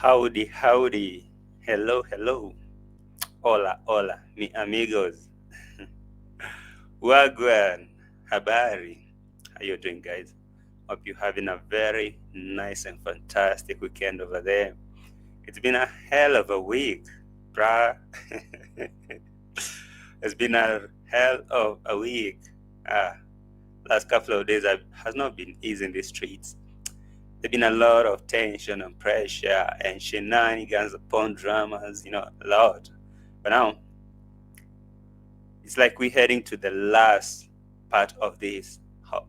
Howdy, howdy. Hello, hello. Hola, hola, mi amigos. Wagwan. Habari. How you doing, guys? Hope you're having a very nice and fantastic weekend over there. It's been a hell of a week, bruh. It's been a hell of a week. Ah, last couple of days has not been easy in the streets. There's been a lot of tension and pressure and shenanigans upon dramas, a lot. But now, it's like we're heading to the last part of this,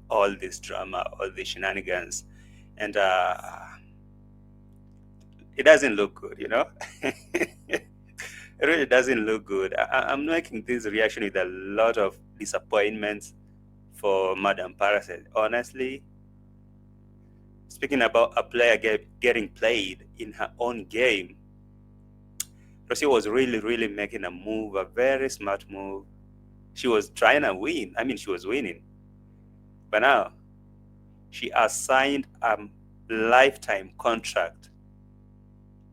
all this drama, all the shenanigans. And it doesn't look good. It really doesn't look good. I'm making this reaction with a lot of disappointment for Madam Parasite. Honestly, speaking about a player getting played in her own game, Rocio was really, really making a move, a very smart move. She was trying to win. I mean, she was winning. But now, she has signed a lifetime contract.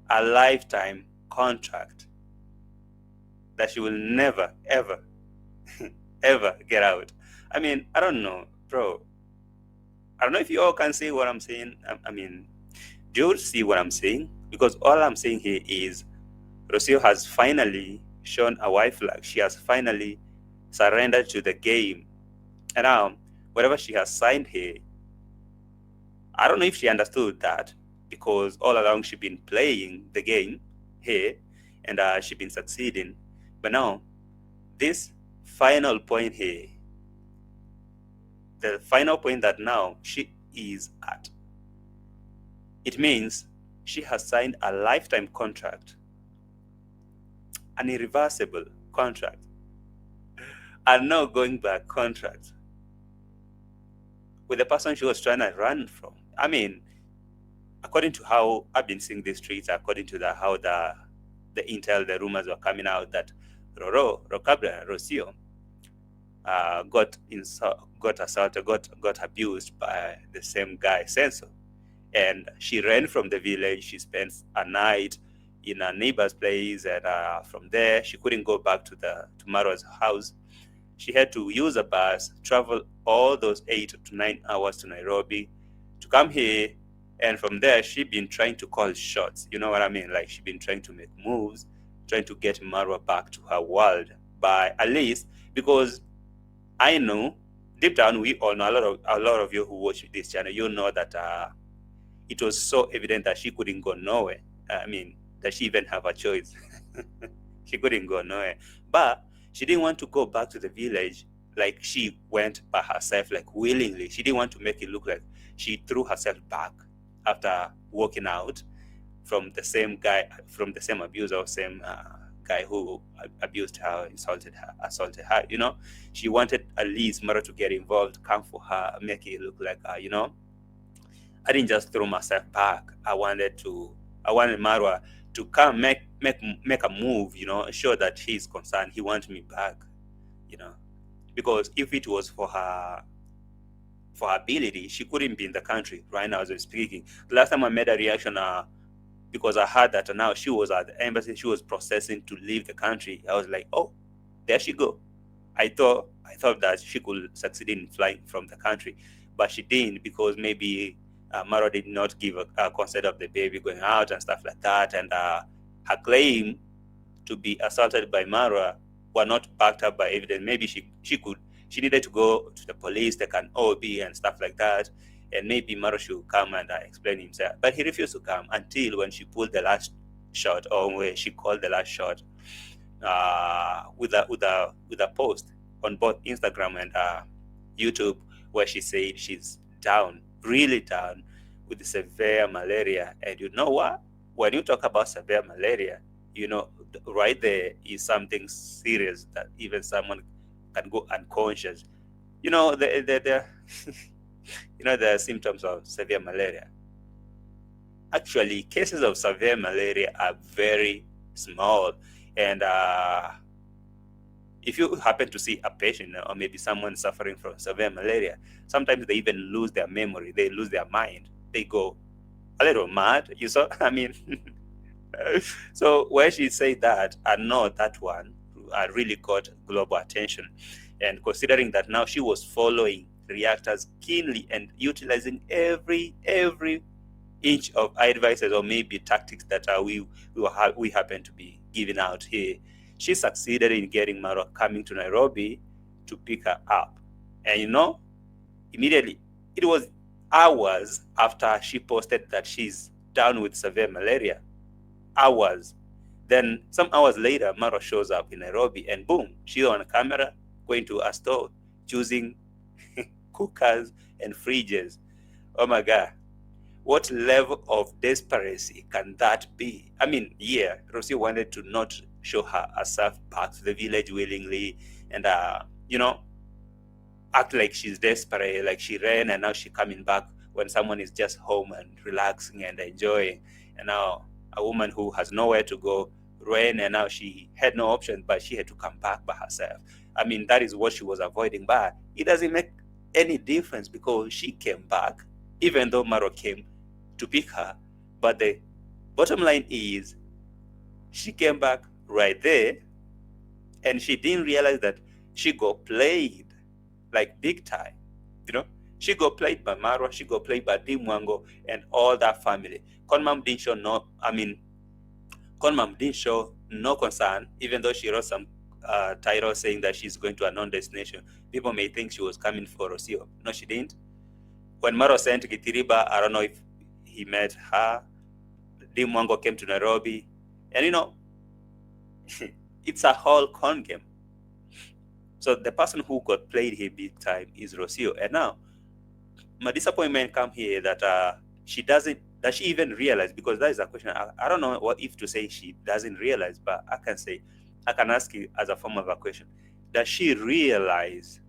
A lifetime contract that she will never, ever, ever get out. I mean, I don't know, bro. I don't know if you all can see what I'm saying. I mean, do you see what I'm saying? Because all I'm saying here is Rocio has finally shown a white flag. She has finally surrendered to the game. And now, whatever she has signed here, I don't know if she understood that, because all along she's been playing the game here and she's been succeeding. But now, this final point here, the final point that now she is at, it means she has signed a lifetime contract, an irreversible contract, a no going back contract with the person she was trying to run from. I mean, according to how I've been seeing the streets, according to how the intel, the rumors were coming out that Rocio got assaulted, got abused by the same guy, Senso. And she ran from the village. She spent a night in a neighbor's place, and from there she couldn't go back to MARWA's house. She had to use a bus, travel all those 8 to 9 hours to Nairobi to come here. And from there, she's been trying to call shots. You know what I mean? Like, she's been trying to make moves, trying to get MARWA back to her world by at least, because I know deep down, we all know, a lot of you who watch this channel, you know that it was so evident that she couldn't go nowhere. I mean, that she even have a choice. She couldn't go nowhere. But she didn't want to go back to the village like she went by herself, like willingly. She didn't want to make it look like she threw herself back after walking out from the same guy, from the same abuser, same guy who abused her, assaulted her. She wanted at least Mara to get involved, come for her, make it look like I didn't just throw myself back. I wanted Marwa to come make a move, show that he's concerned. He wants me back, because if it was for her ability, she couldn't be in the country right now as I'm speaking. The last time I made a reaction, because I heard that now she was at the embassy, she was processing to leave the country. I was like, oh, there she go. I thought that she could succeed in flying from the country, but she didn't, because maybe Mara did not give a consent of the baby going out and stuff like that, and her claim to be assaulted by Mara were not backed up by evidence. Maybe she needed to go to the police, take an OB and stuff like that, and maybe Mara should come and explain himself. But he refused to come until when she pulled the last shot, or when she called the last shot, with a post on both Instagram and YouTube, where she said she's down, really down, with severe malaria. And you know what? When you talk about severe malaria, right there is something serious that even someone can go unconscious. The the symptoms of severe malaria. Actually, cases of severe malaria are very small, and if you happen to see a patient or maybe someone suffering from severe malaria, sometimes they even lose their memory, they lose their mind, they go a little mad. You saw? I mean, So when she said that, I know that one really got global attention. And considering that now she was following reactors keenly and utilizing every inch of advices or maybe tactics that we happen to be giving out here, she succeeded in getting Marwa coming to Nairobi to pick her up. And immediately, it was hours after she posted that she's down with severe malaria. Hours. Then some hours later, Marwa shows up in Nairobi and boom, she's on camera going to a store choosing cookers and fridges. Oh my God. What level of desperacy can that be? I mean, yeah, Rosie wanted to not show herself back to the village willingly and, act like she's desperate, like she ran and now she's coming back when someone is just home and relaxing and enjoying. And now a woman who has nowhere to go ran and now she had no option, but she had to come back by herself. I mean, that is what she was avoiding, but it doesn't make any difference because she came back, even though Marwa came to pick her. But the bottom line is she came back right there and she didn't realize that she got played like big time. She got played by Marwa, she got played by DEE MWANGO and all that family. Conmam didn't show Conmam didn't show no concern, even though she wrote some title saying that she's going to a non-destination. People may think she was coming for Rocio. No, she didn't. When Marwa sent Gitiriba, I don't know if he met her. DEE MWANGO came to Nairobi. And it's a whole con game. So the person who got played here big time is Rocio. And now, my disappointment come here that does she even realize? Because that is a question. I don't know what if to say she doesn't realize, but I can ask you as a form of a question. Does she realize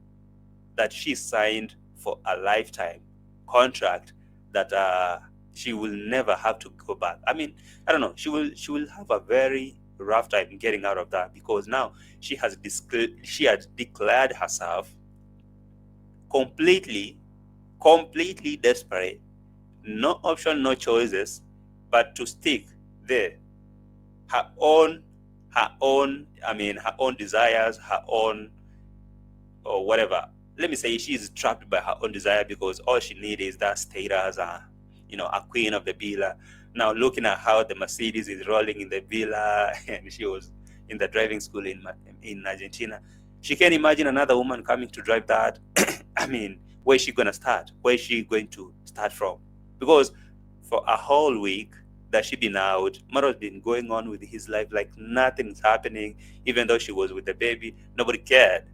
that she signed for a lifetime contract that she will never have to go back? I mean, I don't know. She will have a very rough time getting out of that because now she has declared herself completely desperate, no option, no choices, but to stick there. Her own desires, her own, or whatever. Let me say she's trapped by her own desire because all she needs is that status, a queen of the villa. Now looking at how the Mercedes is rolling in the villa, and she was in the driving school in Argentina. She can't imagine another woman coming to drive that. I mean, where is she going to start? Where is she going to start from? Because for a whole week that she been out, Marwa's been going on with his life like nothing's happening, even though she was with the baby. Nobody cared.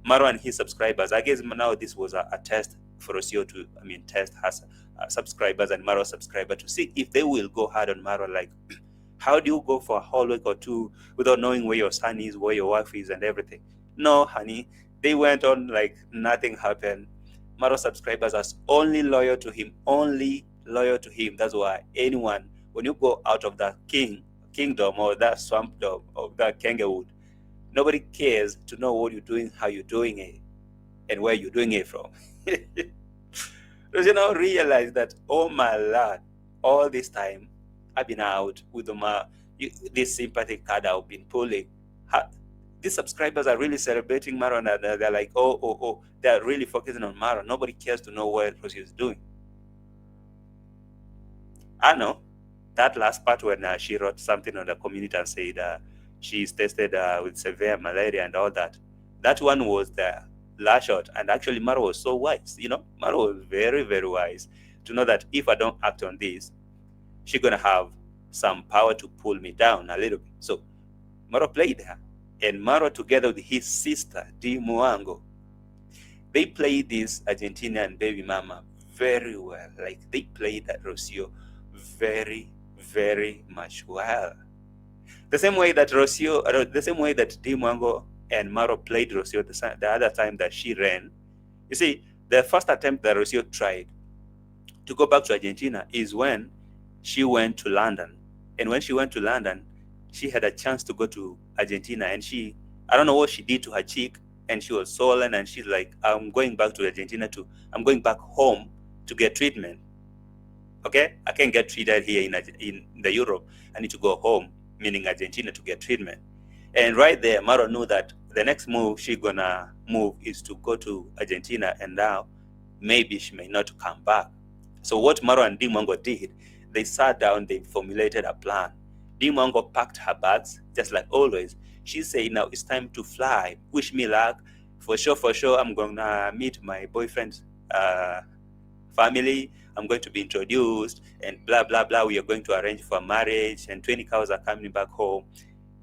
Marwa and his subscribers, I guess now this was a test for Rocio to, test her subscribers and Marwa subscriber to see if they will go hard on Marwa. Like, how do you go for a whole week or two without knowing where your son is, where your wife is, and everything? No, honey. They went on like nothing happened. Marwa subscribers are only loyal to him. That's why anyone, when you go out of that kingdom or that swampdom or that kangaroo, nobody cares to know what you're doing, how you're doing it, and where you're doing it from. Does you now realize that, oh my Lord, all this time I've been out with this sympathy card I've been pulling. These subscribers are really celebrating Marwa, and they're like, oh, they're really focusing on Marwa. Nobody cares to know what Rosie is doing. I know that last part when she wrote something on the community and said she's tested with severe malaria and all that. That one was the last shot. And actually, Marwa was so wise. Marwa was very, very wise to know that if I don't act on this, she's going to have some power to pull me down a little bit. So Marwa played her. And Marwa, together with his sister, DEE MWANGO, they played this Argentinian baby mama very well. Like, they played that Rocio very, very much well. The same way that DEE MWANGO and Marwa played Rocio the other time that she ran. You see, the first attempt that Rocio tried to go back to Argentina is when she went to London. And when she went to London, she had a chance to go to Argentina, and I don't know what she did to her cheek, and she was swollen, and she's like, I'm going back to Argentina I'm going back home to get treatment. Okay, I can't get treated here in the Europe. I need to go home, meaning Argentina, to get treatment. And right there, Marwa knew that the next move she gonna move is to go to Argentina, and now maybe she may not come back. So what Marwa and Dimango did, they sat down, they formulated a plan. Dimango packed her bags, just like always. She said, now it's time to fly. Wish me luck. For sure, I'm gonna meet my boyfriend's family. I'm going to be introduced, and blah, blah, blah. We are going to arrange for marriage, and 20 cows are coming back home.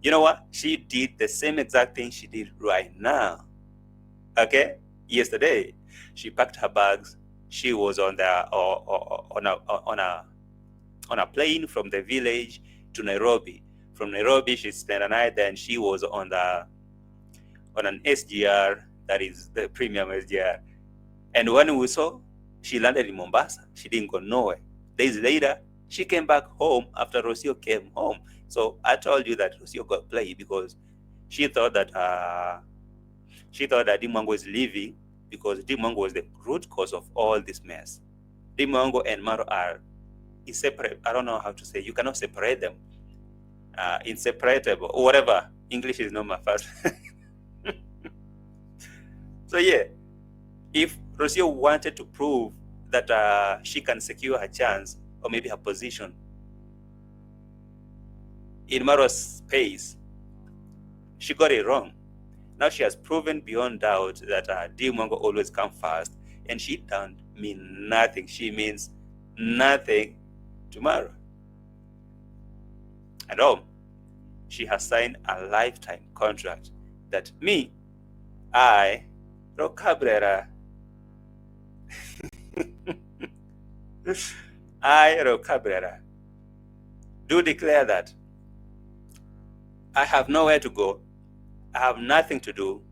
You know what? She did the same exact thing she did right now. Okay? Yesterday, she packed her bags. She was on a plane from the village to Nairobi. From Nairobi, she spent a night there, and she was on an SGR, that is the premium SGR. And when we saw, she landed in Mombasa. She didn't go nowhere. Days later, she came back home after Rocio came home. So I told you that Rocio got played because she thought that Dimango is leaving because Dimango was the root cause of all this mess. Dimango and Marwa are inseparable. I don't know how to say. You cannot separate them. Inseparable or whatever. English is not my first. So yeah, if Rocio wanted to prove that she can secure her chance or maybe her position in Marwa's space, she got it wrong. Now she has proven beyond doubt that Dimango always comes first, and she don't mean nothing. She means nothing to Marwa. And she has signed a lifetime contract that I, Ro Cabrera, I, Ro Cabrera, do declare that I have nowhere to go. I have nothing to do.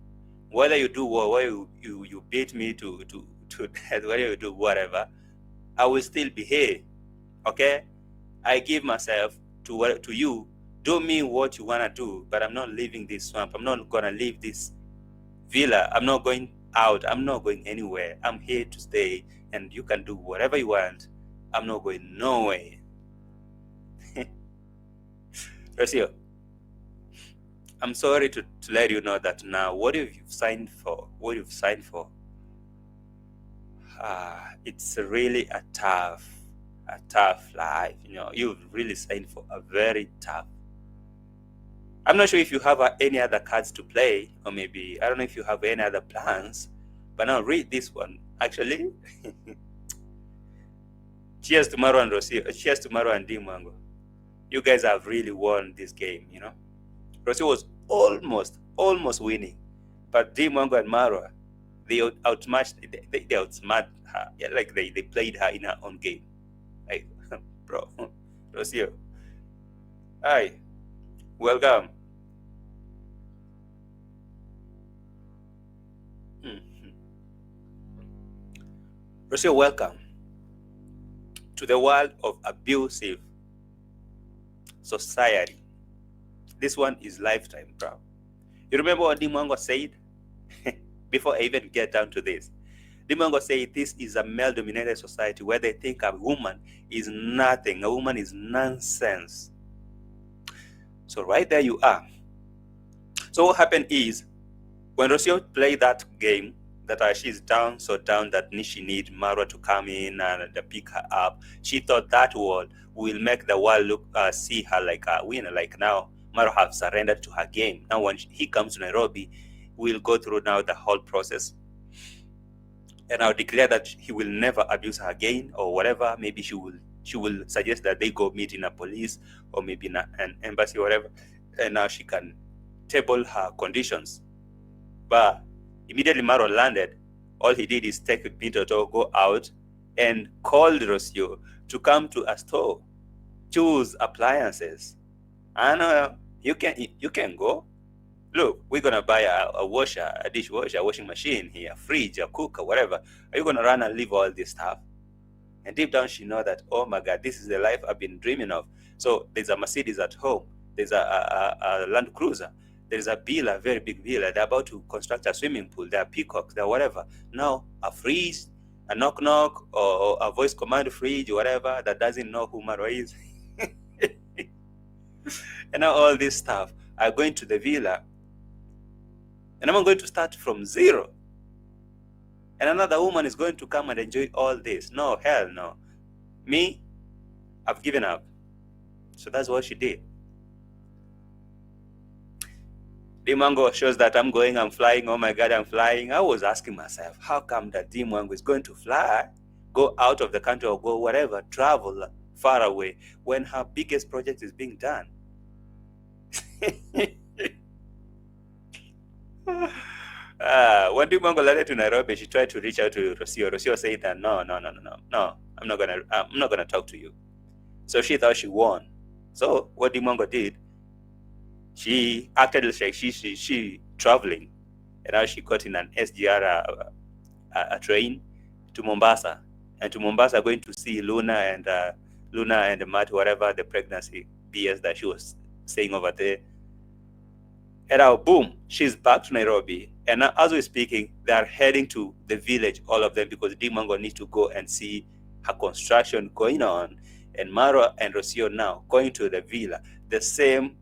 Whether you do what, whether you beat me to death, whether you do whatever, I will still be here. Okay? I give myself to you. Do me what you wanna do, but I'm not leaving this swamp. I'm not gonna leave this villa. I'm not going out. I'm not going anywhere. I'm here to stay, and you can do whatever you want. I'm not going nowhere. Rocio, I'm sorry to let you know that now what you've signed for, it's really a tough life. You know, you've really signed for a very tough. I'm not sure if you have any other cards to play, or maybe, I don't know if you have any other plans, but now read this one. Actually, cheers to Marwa and Rocio. Cheers to Marwa and Dimango. You guys have really won this game, you know. Rocio was almost winning, but Dimango and Marwa, they outsmart her. Yeah, like they played her in her own game. Like, bro, Rocio, hi, welcome. Rocio, welcome to the world of abusive society. This one is lifetime, bro. You remember what Dimango said? Before I even get down to this, Dimango said this is a male-dominated society where they think a woman is nothing, a woman is nonsense. So right there you are. So what happened is, when Rocio played that game, that she's down so down that she needs Marwa to come in and pick her up, she thought that will make the world look see her like a winner. Like now, Marwa have surrendered to her game. Now when he comes to Nairobi, we'll go through now the whole process, and I'll declare that he will never abuse her again or whatever. Maybe she will suggest that they go meet in a police or maybe in an embassy or whatever, and now she can table her conditions. But immediately Marwa landed, all he did is take a Pinto, go out and called Rocio to come to a store, choose appliances. And you can go. Look, we're gonna buy a washer, a dishwasher, a washing machine here, a fridge, a cooker, whatever. Are you gonna run and leave all this stuff? And deep down she know that, oh my God, this is the life I've been dreaming of. So there's a Mercedes at home, there's a Land Cruiser, there's a villa, a very big villa. They're about to construct a swimming pool, there are peacocks, there are whatever. Now a fridge, a knock knock or a voice command fridge or whatever that doesn't know who Marwa is. And now all this stuff are going to the villa, and I'm going to start from zero. And another woman is going to come and enjoy all this. No, hell no. Me, I've given up. So that's what she did. Dimango shows that I'm going, I'm flying. Oh my God, I'm flying. I was asking myself, how come that Dimango is going to fly, go out of the country or go whatever, travel far away when her biggest project is being done? When Dimango landed to Nairobi, she tried to reach out to Rocio. Rocio said that no, I'm not gonna talk to you. So she thought she won. So what Dimango did, she acted like she traveling, and now she got in an SGR a train to Mombasa, and to Mombasa going to see Luna and Matt, whatever the pregnancy BS that she was saying over there. And now boom, she's back to Nairobi, and now as we're speaking, they are heading to the village, all of them, because Dimango needs to go and see her construction going on, and Marwa and Rocio now going to the villa. The same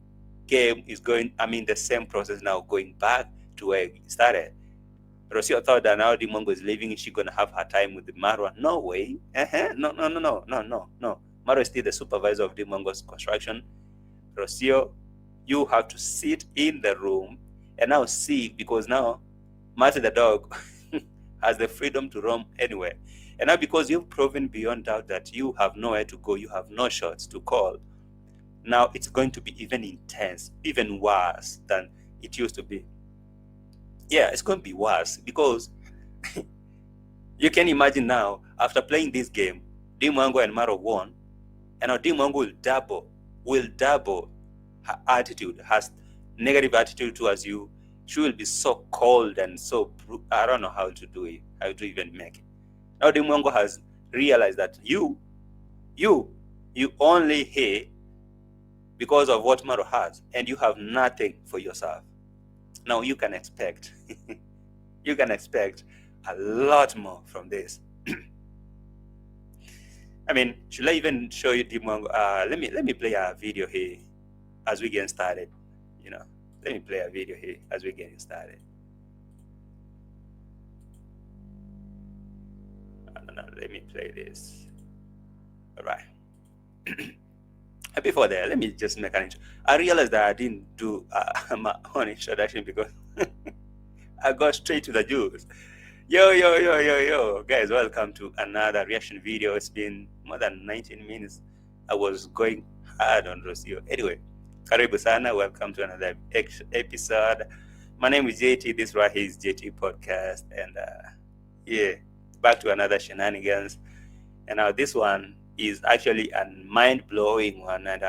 game is going, the same process now going back to where it started. Rocio thought that now Dimango is leaving, she's going to have her time with Marwa. No way. No. Marwa is still the supervisor of Dimango's construction. Rocio, you have to sit in the room and now see, because now Marty the dog has the freedom to roam anywhere. And now because you've proven beyond doubt that you have nowhere to go, you have no shots to call, now it's going to be even intense, even worse than it used to be. Yeah, it's going to be worse, because you can imagine now, after playing this game, Dimango and Marwa won, and now Dimango will double her attitude, has negative attitude towards you. She will be so cold and so, I don't know how to do it, how to even make it. Now Dimango has realized that you only here because of what Marwa has, and you have nothing for yourself. Now you can expect a lot more from this. Should I even show you Dimango? Let me play a video here as we get started. Let me play a video here as we get started. Let me play this. All right. Before that, let me just make an intro. I realized that I didn't do my own introduction because I got straight to the juice. Yo, guys, welcome to another reaction video. It's been more than 19 minutes. I was going hard on Rocio. Anyway, karibu sana, welcome to another episode. My name is JT, this right here is JT Podcast, and back to another shenanigans. And now this one is actually a mind-blowing one, and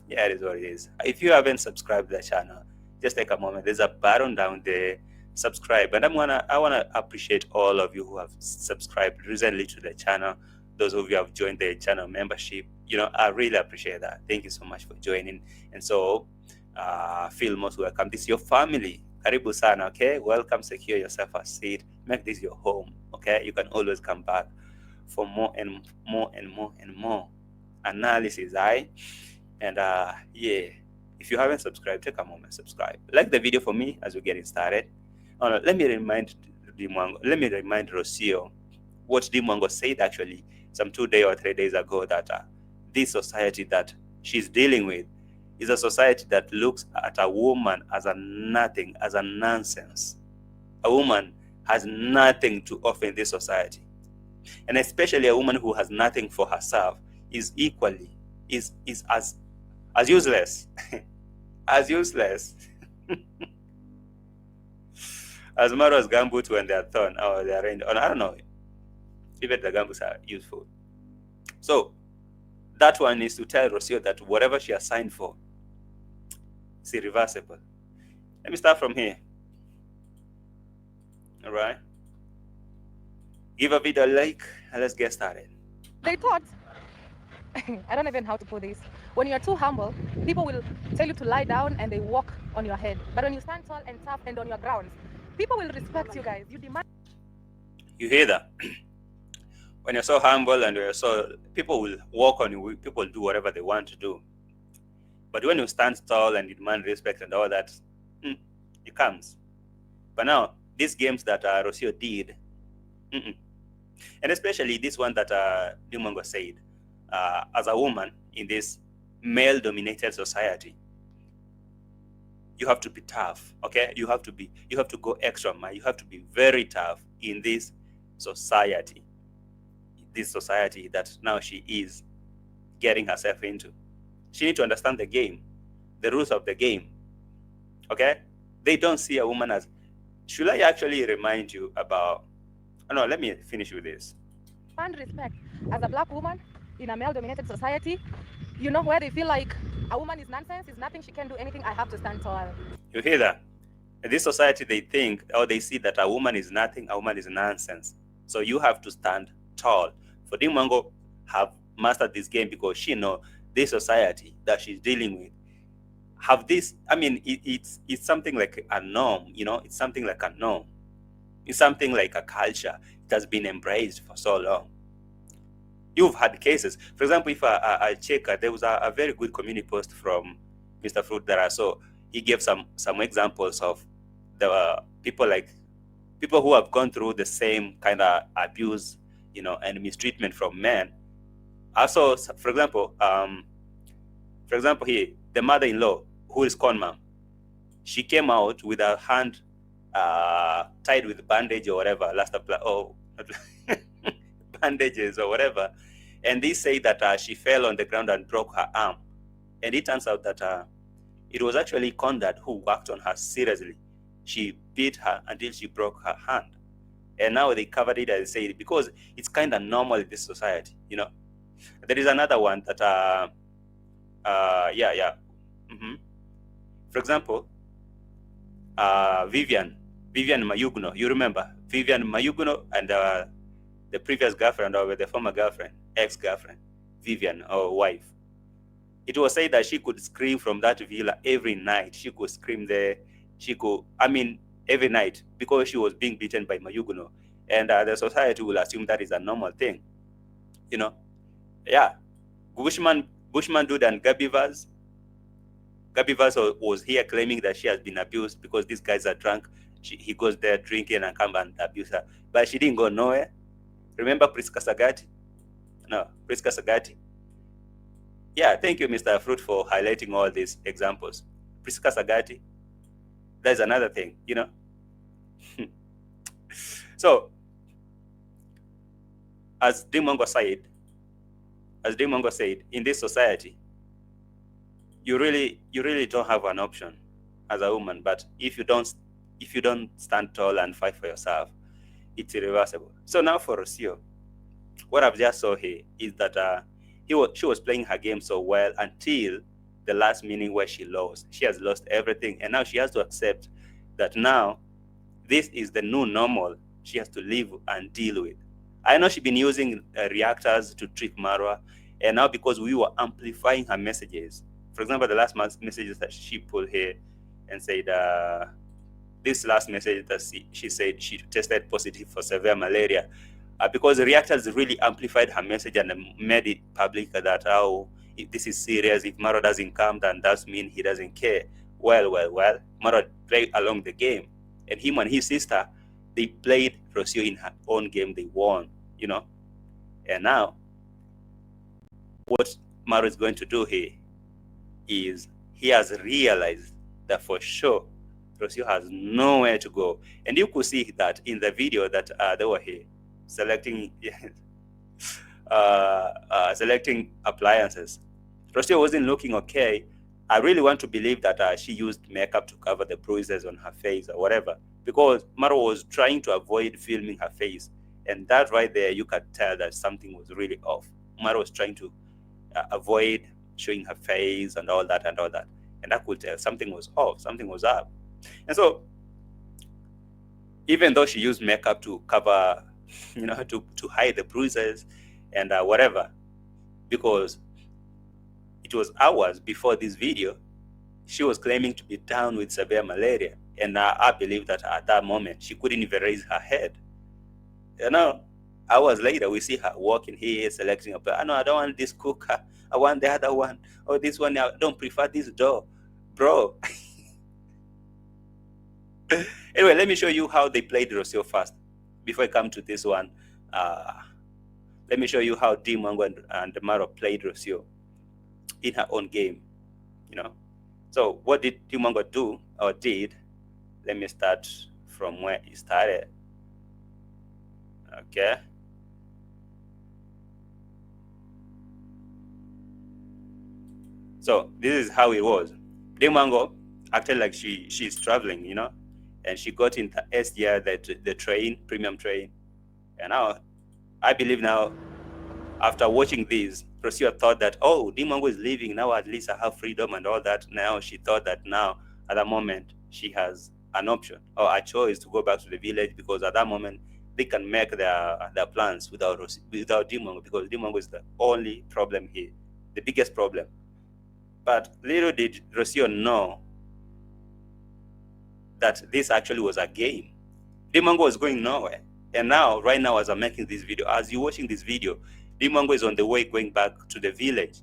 it is what it is. If you haven't subscribed to the channel, just take a moment. There's a button down there, subscribe. And I wanna appreciate all of you who have subscribed recently to the channel. Those of you who have joined the channel membership, I really appreciate that. Thank you so much for joining. And so feel most welcome. This is your family. Karibu sana, okay? Welcome, secure yourself a seat. Make this your home, okay? You can always come back for more and more analysis, and if you haven't subscribed, take a moment, subscribe, like the video for me as we're getting started. Let me remind Rocio what Dimango said actually some 2 days or 3 days ago, that this society that she's dealing with is a society that looks at a woman as a nothing, as a nonsense. A woman has nothing to offer in this society. And especially a woman who has nothing for herself is equally, is as useless, as useless as Marwa's gamboots when they are thorn or they are rained on. I don't know, even the gamboots are useful. So that one is to tell Rocio that whatever she has signed for is irreversible. Let me start from here. All right. Give a video a like and let's get started. They thought, I don't even know how to put this. When you're too humble, people will tell you to lie down and they walk on your head. But when you stand tall and tough and on your grounds, people will respect you guys. You demand. You hear that? when you're so humble and you're so, people will walk on you, people will do whatever they want to do. But when you stand tall and you demand respect and all that, it comes. But now, these games that Rocio did, and especially this one that Dimango said, as a woman in this male-dominated society, you have to be tough, okay? You have to go extra mile. You have to be very tough in this society that now she is getting herself into. She needs to understand the game, the rules of the game, okay? They don't see a woman as, should I actually remind you about, oh, no, let me finish with this. And respect. As a black woman in a male-dominated society, you know, where they feel like a woman is nonsense, is nothing, she can't do anything, I have to stand tall. You hear that? In this society, they think, or they see that a woman is nothing, a woman is nonsense. So you have to stand tall. For Dimango have mastered this game because she know this society that she's dealing with have this. I mean, it's something like a norm, you know. It's something like a norm. It's something like a culture. It has been embraced for so long. You've had cases. For example, if I check, there was a very good community post from Mr. Fruit that I saw. He gave some examples of the people who have gone through the same kind of abuse, you know, and mistreatment from men. Also, for example, here, the mother-in-law, who is con mom, she came out with her hand tied with bandage or whatever, bandages or whatever, and they say that she fell on the ground and broke her arm, and it turns out that it was actually Conrad who worked on her seriously. She beat her until she broke her hand, and now they covered it and said because it's kind of normal in this society, you know. There is another one that for example, Vivian Mayugno. You remember Vivian Mayugno and the previous girlfriend or the former girlfriend, ex-girlfriend, Vivian, or wife. It was said that she could scream from that villa every night. She could scream there. Every night because she was being beaten by Mayugno. And the society will assume that is a normal thing. You know? Yeah. Bushman Dude and Gabivas. Gabivas was here claiming that she has been abused because these guys are drunk. He goes there drinking and come and abuse her. But she didn't go nowhere. Remember Priska Sagati? No, Priska Sagati. Yeah, thank you, Mr. Fruit, for highlighting all these examples. Priska Sagati, that's another thing, you know. So, as Dimango said, in this society, you really don't have an option as a woman. But if you don't stand tall and fight for yourself, it's irreversible. So now for Rocio, what I've just saw here is that she was playing her game so well until the last minute where she lost. She has lost everything, and now she has to accept that now this is the new normal she has to live and deal with. I know she's been using reactors to trick MARWA, and now because we were amplifying her messages, for example, the last messages that she pulled here and said, this last message that she said she tested positive for severe malaria, because the reactors really amplified her message and made it public that, oh, if this is serious, if MARWA doesn't come, then that means he doesn't care. Well, MARWA played along the game, and him and his sister, they played Rocio in her own game. They won, you know. And now, what MARWA is going to do here is he has realized that for sure Rocio has nowhere to go. And you could see that in the video that they were here selecting selecting appliances. Rocio wasn't looking okay. I really want to believe that she used makeup to cover the bruises on her face or whatever, because MARWA was trying to avoid filming her face. And that right there, you could tell that something was really off. MARWA was trying to avoid showing her face and all that. And I could tell something was off, something was up. And so, even though she used makeup to cover, you know, to hide the bruises and whatever, because it was hours before this video, she was claiming to be down with severe malaria. And I believe that at that moment, she couldn't even raise her head. You know, Hours later, we see her walking here, selecting a pair. No, I don't want this cooker. I want the other one. Or this one. I don't prefer this door. Bro. Anyway, let me show you how they played Rocio first. Before I come to this one, let me show you how Dimango and MARWA played Rocio in her own game. So what did Dimango do or did? Let me start from where he started. Okay. So this is how it was. Dimango acted like she's traveling, and she got in the SDR, the train, premium train. And now, I believe now, after watching this, Rocio thought that, oh, Dimango is leaving, now at least I have freedom and all that. Now she thought that now, at that moment, she has an option or a choice to go back to the village, because at that moment, they can make their plans without Dimango, because Dimango is the only problem here, the biggest problem. But little did Rocio know that this actually was a game. Dimango was going nowhere. And now, right now, as I'm making this video, as you're watching this video, Dimango is on the way going back to the village.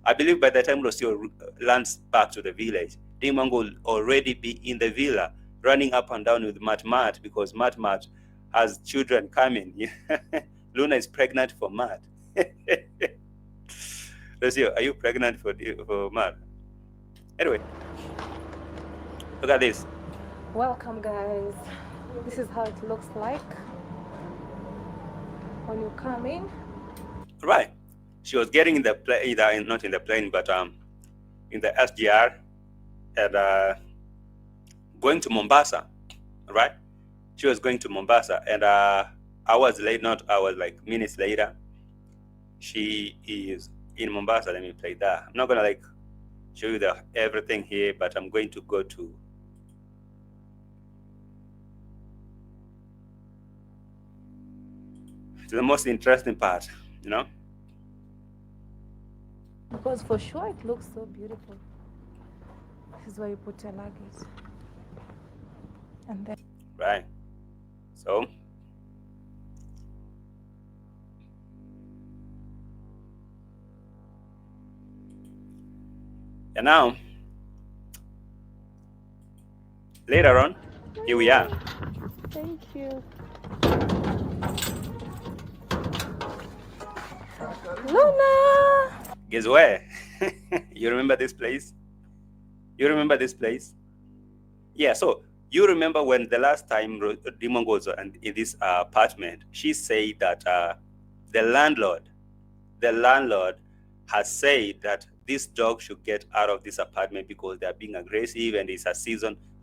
I believe by the time Rocio lands back to the village, Dimango will already be in the villa, running up and down with Mat, because Mat has children coming. Luna is pregnant for Mat. Rocio, are you pregnant for Mat? Anyway, look at this. Welcome, guys. This is how it looks like when you come in. Right. She was getting in the plane, not in the plane, but in the SGR, and going to Mombasa, right? She was going to Mombasa, and hours late, not hours, like minutes later, she is in Mombasa. Let me play that. I'm not gonna show you everything here, but I'm going to go to the most interesting part, Because for sure it looks so beautiful. This is where you put your luggage. And then. Right. So. And now, later on, here we are. Thank you. Luna! Guess where? You remember this place? You remember this place? Yeah, so you remember when the last time Dimango was in this apartment, she said that the landlord has said that this dog should get out of this apartment because they're being aggressive, and it's a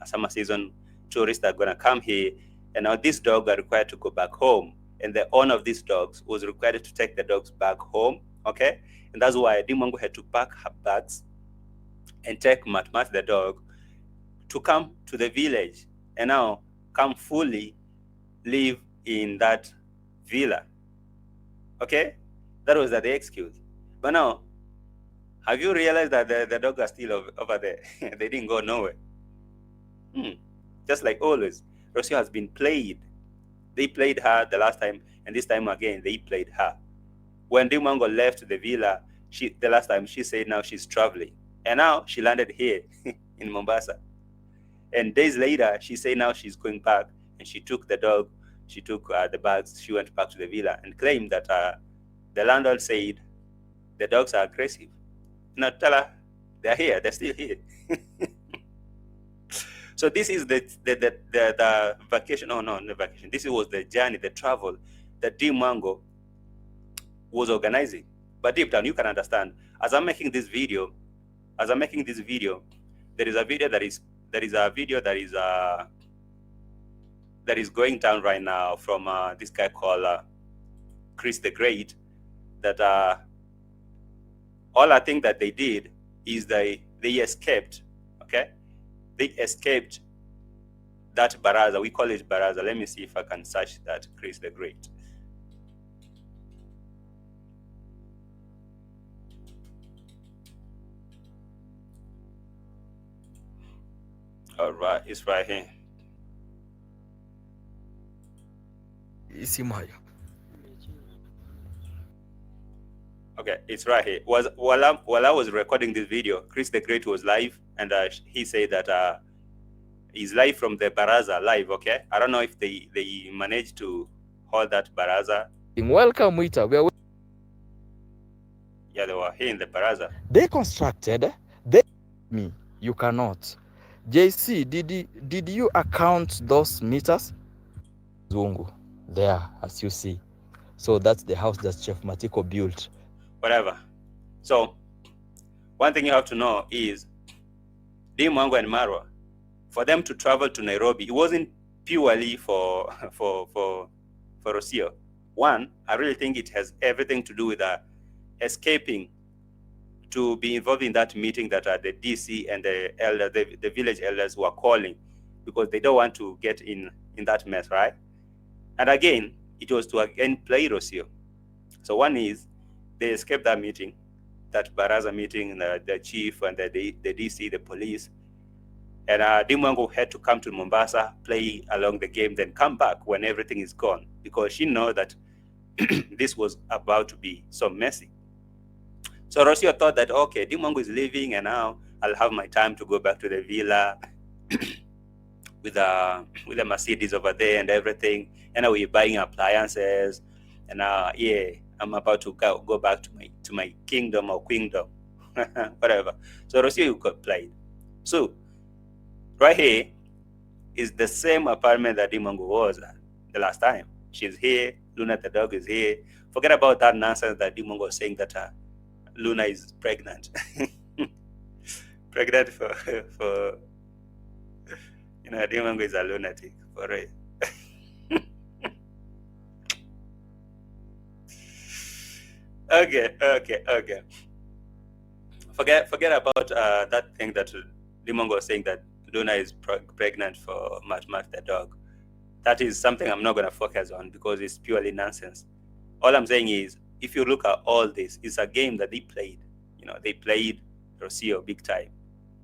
summer season, tourists are gonna come here, and now this dog are required to go back home, and the owner of these dogs was required to take the dogs back home, okay? And that's why Dimango had to pack her bags and take Mat the dog to come to the village, and now come fully live in that villa, okay? That was the excuse. But now, have you realized that the dogs are still over there? They didn't go nowhere. Just like always, Rocio has been played. They played her the last time, and this time again, they played her. When Dimango left the villa, the last time, she said now she's traveling. And now she landed here in Mombasa. And days later, she said now she's going back, and she took the dog, she took the bags, she went back to the villa and claimed that the landlord said the dogs are aggressive. Now tell her they're here, they're still here. So this is the vacation. Oh no, the vacation. This was the journey, the travel that Dimango was organizing. But deep down, you can understand. As I'm making this video, there is a video that is going down right now from this guy called Chris the Great. That all I think that they did is they escaped. Okay, they escaped that baraza. We call it baraza. Let me see if I can search that Chris the Great. All right, it's right here. Okay, it's right here. While I was recording this video, Chris the Great was live, and he said that he's live from the baraza live. Okay, I don't know if they managed to hold that baraza. Welcome, Wita. Yeah, they were here in the baraza. They constructed. They me. You cannot. JC, did you account those meters? Zungu, there, as you see. So that's the house that Chef Matiko built. Whatever. So one thing you have to know is DEE MWANGO and MARWA, for them to travel to Nairobi, it wasn't purely for Rocio. One, I really think it has everything to do with escaping to be involved in that meeting that the DC and the village elders were calling, because they don't want to get in that mess, right? And again, it was to again play Rocio. So one is they escaped that meeting, that baraza meeting, the chief and the DC, the police. And Dimango had to come to Mombasa, play along the game, then come back when everything is gone, because she know that this was about to be so messy. So Rocio thought that, okay, Dimango is leaving, and now I'll have my time to go back to the villa with a Mercedes over there and everything. And now we're buying appliances, and yeah, I'm about to go back to my kingdom or queendom, whatever. So Rocio got played. So right here is the same apartment that Dimango was at the last time. She's here. Luna the dog is here. Forget about that nonsense that Dimango was saying that Luna is pregnant. Pregnant for Dimango is a lunatic for real. Okay. Forget about that thing that Dimango was saying, that Luna is pregnant for Mat the dog. That is something I'm not going to focus on because it's purely nonsense. All I'm saying is, if you look at all this, it's a game that they played. They played Rocio big time.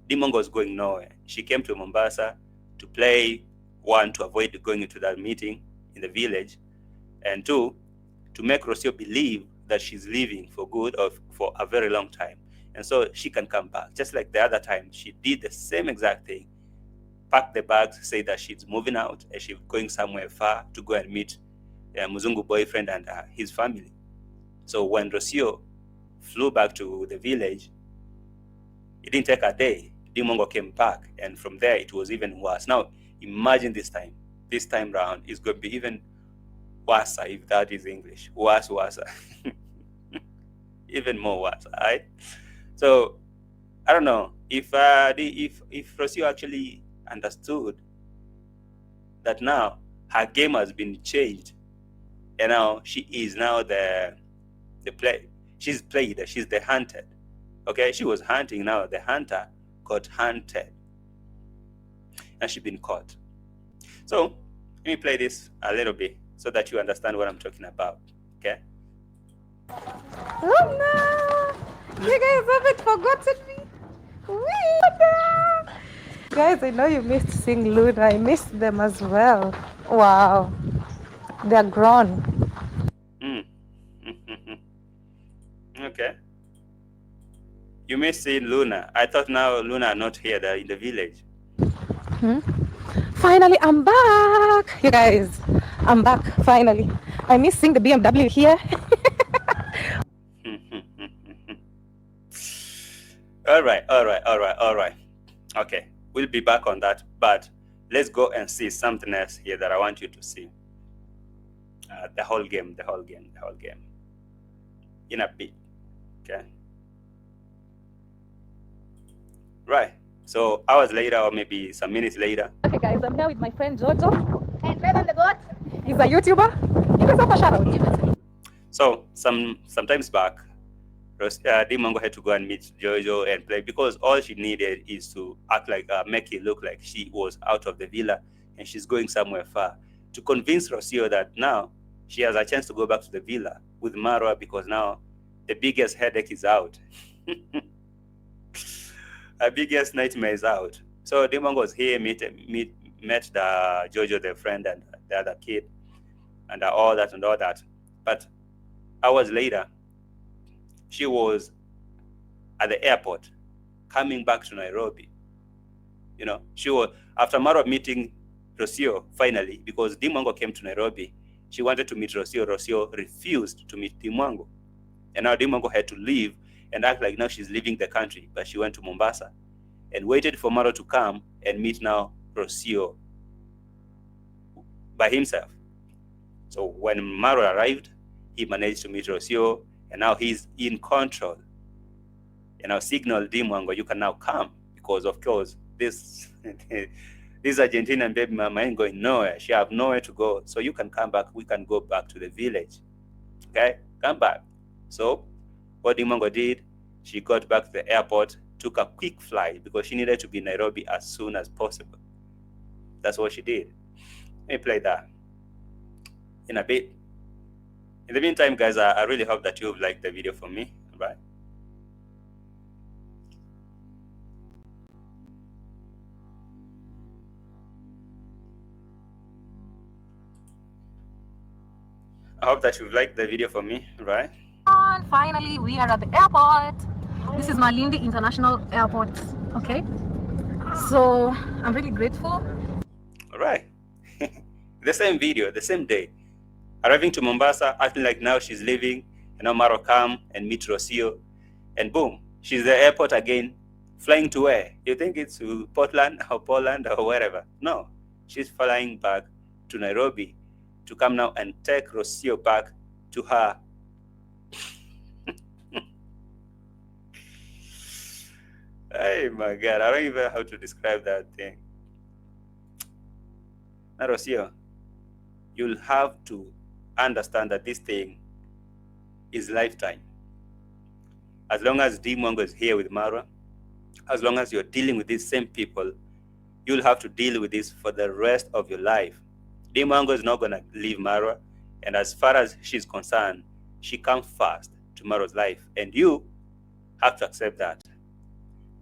Dimango was going nowhere. She came to Mombasa to play, one, to avoid going into that meeting in the village, and two, to make Rocio believe that she's leaving for good or for a very long time. And so she can come back. Just like the other time, she did the same exact thing. Packed the bags, say that she's moving out and she's going somewhere far to go and meet Muzungu boyfriend and his family. So when Rocio flew back to the village, it didn't take a day. Dimango came back, and from there it was even worse. Now imagine this time. This time round is going to be even worse, if that is English. Worse. Even more worse, right? So I don't know if Rocio actually understood that now her game has been changed, and now she is now the play. She's played. She's the hunted. Okay, she was hunting. Now the hunter got hunted, and she's been caught. So let me play this a little bit so that you understand what I'm talking about. Okay. Luna! You guys haven't forgotten me. Luna! Guys, I know you missed seeing Luna. I missed them as well. Wow. They're grown. Okay. You missed seeing Luna. I thought now Luna are not here. They're in the village. Finally, I'm back. You guys, I'm back. Finally. I miss seeing the BMW here. All right. Okay, we'll be back on that, but let's go and see something else here that I want you to see. The whole game in a bit. Okay. Right. So hours later, or maybe some minutes later. Okay, guys, I'm here with my friend Jojo. And Bevan the Goat. He's a YouTuber. Give us a shout out. So sometimes back, Dimango had to go and meet Jojo and play, because all she needed is to act like, make it look like she was out of the villa and she's going somewhere far, to convince Rocio that now she has a chance to go back to the villa with Marwa, because now the biggest headache is out. Her biggest nightmare is out. So Dimango was here, met the Jojo, the friend, and the other kid, and all that. But hours later, she was at the airport coming back to Nairobi. You know, she was, after Marwa meeting Rocio finally, because Dimango came to Nairobi, she wanted to meet Rocio. Rocio refused to meet Dimango. And now Dimango had to leave and act like now she's leaving the country, but she went to Mombasa and waited for Marwa to come and meet now Rocio by himself. So when Marwa arrived, he managed to meet Rocio, and now he's in control. And now signal Dimango, you can now come, because of course this this Argentinian baby mama ain't going nowhere. She have nowhere to go. So you can come back. We can go back to the village. Okay, come back. So what Dimango did, she got back to the airport, took a quick flight because she needed to be in Nairobi as soon as possible. That's what she did. Let me play that in a bit. In the meantime, guys, I really hope that you've liked the video for me, right? I hope that you've liked the video for me, right? And finally, we are at the airport. This is Malindi International Airport, okay? So I'm really grateful. All right. The same video, the same day. Arriving to Mombasa, acting like now she's leaving, and now Marwa come and meet Rocio, and boom, she's at the airport again, flying to where? You think it's to Portland or Poland or wherever? No, she's flying back to Nairobi to come now and take Rocio back to her. Hey my God, I don't even know how to describe that thing. Now Rocio, you'll have to understand that this thing is lifetime. As long as DEE MWANGO is here with Marwa, as long as you're dealing with these same people, you'll have to deal with this for the rest of your life. DEE MWANGO is not going to leave Marwa, and as far as she's concerned, she comes first to Marwa's life, and you have to accept that.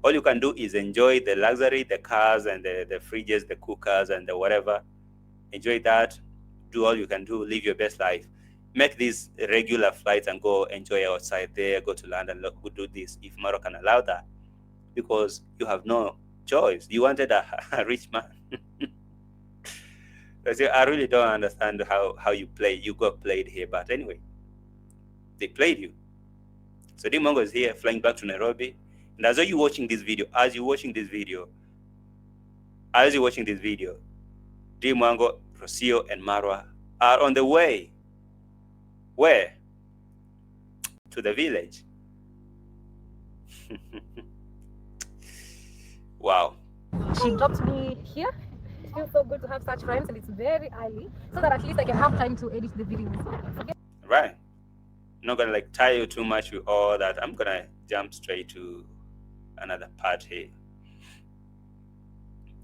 All you can do is enjoy the luxury, the cars and the fridges, the cookers and the whatever. Enjoy that. Do all you can do. Live your best life. Make these regular flights and go enjoy outside there. Go to London. Go do this if Marwa can allow that, because you have no choice. You wanted a rich man. I really don't understand how you play. You got played here, but anyway, they played you. So Dimango is here, flying back to Nairobi. And as you're watching this video, Dimango, Rocio, and Marwa are on the way. Where? To the village. Wow. She dropped me here. It feels so good to have such friends, and it's very early, so that at least I can have time to edit the videos. Right. I'm not gonna like tie you too much with all that. I'm gonna jump straight to another part here.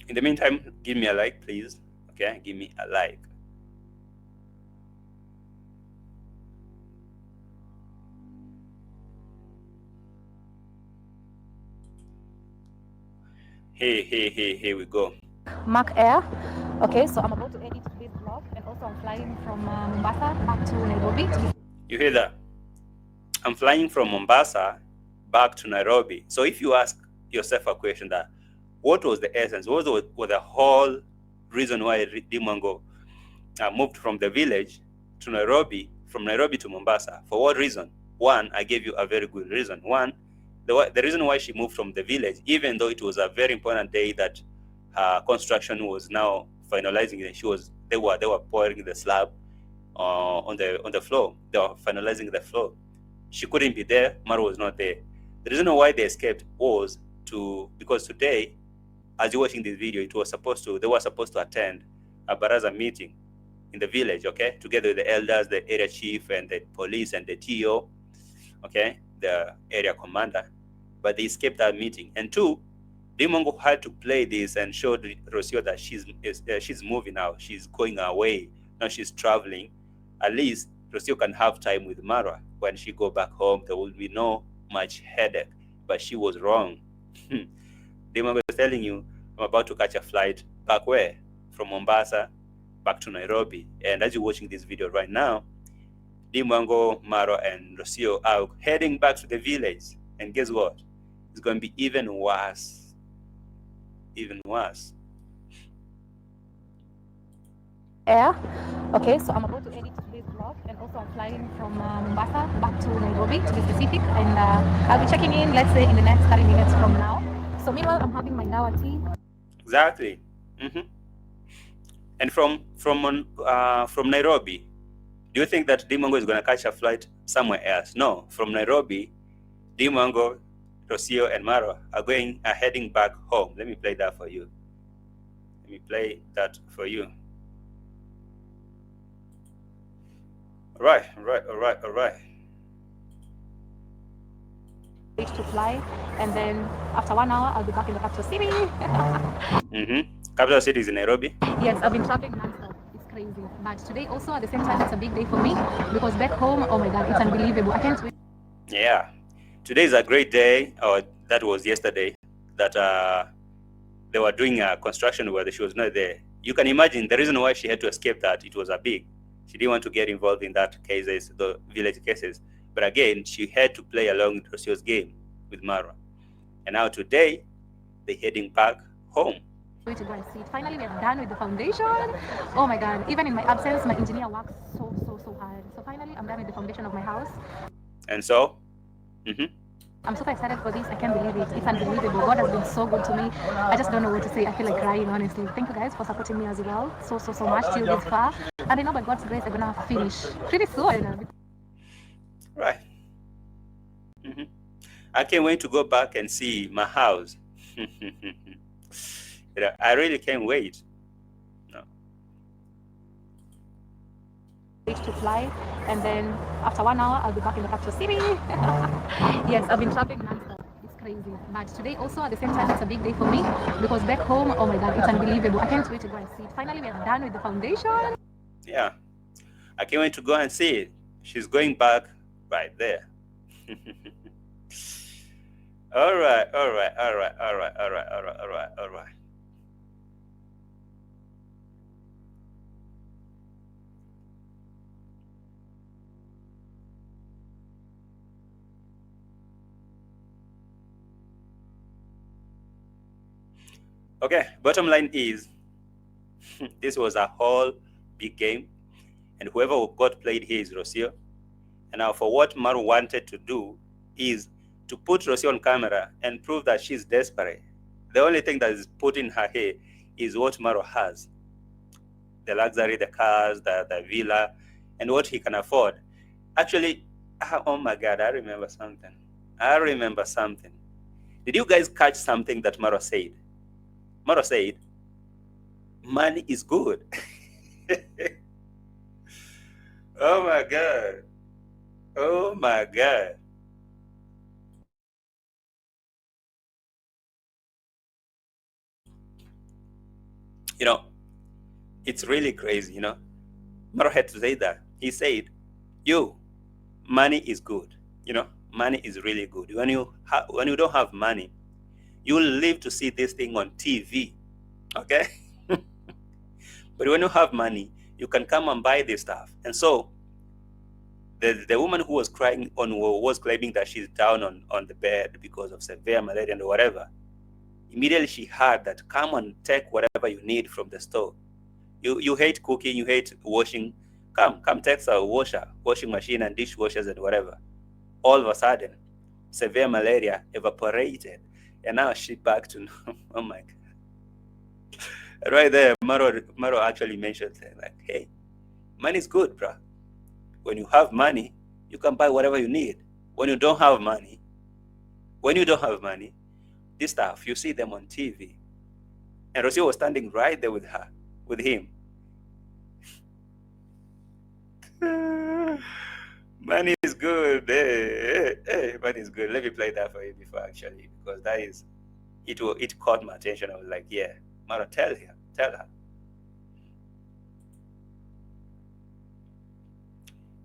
In the meantime, give me a like, please. Okay, give me a like. Here we go. Mark Air. Okay, so I'm about to edit this vlog, and also I'm flying from Mombasa back to Nairobi. You hear that? I'm flying from Mombasa back to Nairobi. So if you ask yourself a question that, what was the essence? What was the whole reason why Dimango moved from the village to Nairobi, from Nairobi to Mombasa? For what reason? One, I gave you a very good reason. One, the reason why she moved from the village, even though it was a very important day that construction was now finalizing, and they were pouring the slab on the floor. They were finalizing the floor. She couldn't be there. Marwa was not there. The reason why they escaped was because today, as you're watching this video, they were supposed to attend a baraza meeting in the village, okay, together with the elders, the area chief, and the police and the TO, okay, the area commander. But they escaped that meeting. And two, Dimango had to play this and show Rocio that she's moving now. She's going away. Now she's traveling. At least Rocio can have time with Marwa. When she go back home, there will be no much headache. But she was wrong. Dimango is telling you, I'm about to catch a flight back where? From Mombasa back to Nairobi. And as you're watching this video right now, Dimango, Marwa, and Rocio are heading back to the village. And guess what? It's going to be even worse. Even worse. Air. Okay, so I'm about to edit today's vlog, and also I'm flying from Mombasa back to Nairobi to be specific, and I'll be checking in, let's say, in the next 30 minutes from now. So meanwhile, I'm having my dawa tea. Exactly. And from Nairobi, do you think that Dimango is going to catch a flight somewhere else? No. From Nairobi, Dimango, Rocio, and Marwa are heading back home. Let me play that for you. Let me play that for you. All right. To fly, and then after 1 hour, I'll be back in the capital city. Capital city is in Nairobi. Yes, I've been traveling non-stop. It's crazy. But today also, at the same time, it's a big day for me because back home, oh my God, it's unbelievable. I can't wait. Yeah, today is a great day. Or that was yesterday. That they were doing a construction where she was not there. You can imagine the reason why she had to escape that. It was a big. She didn't want to get involved in that cases, the village cases. But again, she had to play along with Rocio's game with Marwa. And now today, they're heading back home. To go and see it. Finally, we are done with the foundation. Oh my God! Even in my absence, my engineer works so hard. So finally, I'm done with the foundation of my house. And so, I'm super excited for this. I can't believe it. It's unbelievable. God has been so good to me. I just don't know what to say. I feel like crying, honestly. Thank you guys for supporting me as well. So much till this far. And I know by God's grace, I'm gonna finish pretty soon. Right. I can't wait to go back and see my house. I really can't wait. No. To fly, and then after 1 hour, I'll be back in the capital city. Yes, I've been traveling non-stop. It's crazy. But today also, at the same time, it's a big day for me because back home, oh my God, it's unbelievable. I can't wait to go and see it. Finally, we are done with the foundation. Yeah, I can't wait to go and see it. She's going back right there. All right. Okay, bottom line is, this was a whole big game, and whoever got played here is Rocio. And now for what Maru wanted to do is to put Rocio on camera and prove that she's desperate. The only thing that is put in her hair is what Maru has. The luxury, the cars, the villa, and what he can afford. Actually, oh my God, I remember something. Did you guys catch something that Maru said? Maru said, money is good. Oh my God. Oh my God. You know, it's really crazy, you know. Maru had to say that. He said, money is good. You know, money is really good. When you don't have money, you will live to see this thing on TV. Okay? But when you have money, you can come and buy this stuff. And so the woman who was crying was claiming that she's down on the bed because of severe malaria and whatever. Immediately she heard that, come and take whatever you need from the store. You hate cooking, you hate washing. Come take a washing machine and dishwashers and whatever. All of a sudden, severe malaria evaporated, and now she back to oh my God. Right there, Maro actually mentioned like, hey, money is good, bro. When you have money, you can buy whatever you need. When you don't have money, this stuff, you see them on TV. And Rosie was standing right there with him. Money is good. Hey, money is good. Let me play that for you before actually, because that is, it caught my attention. I was like, yeah, Mara, tell her.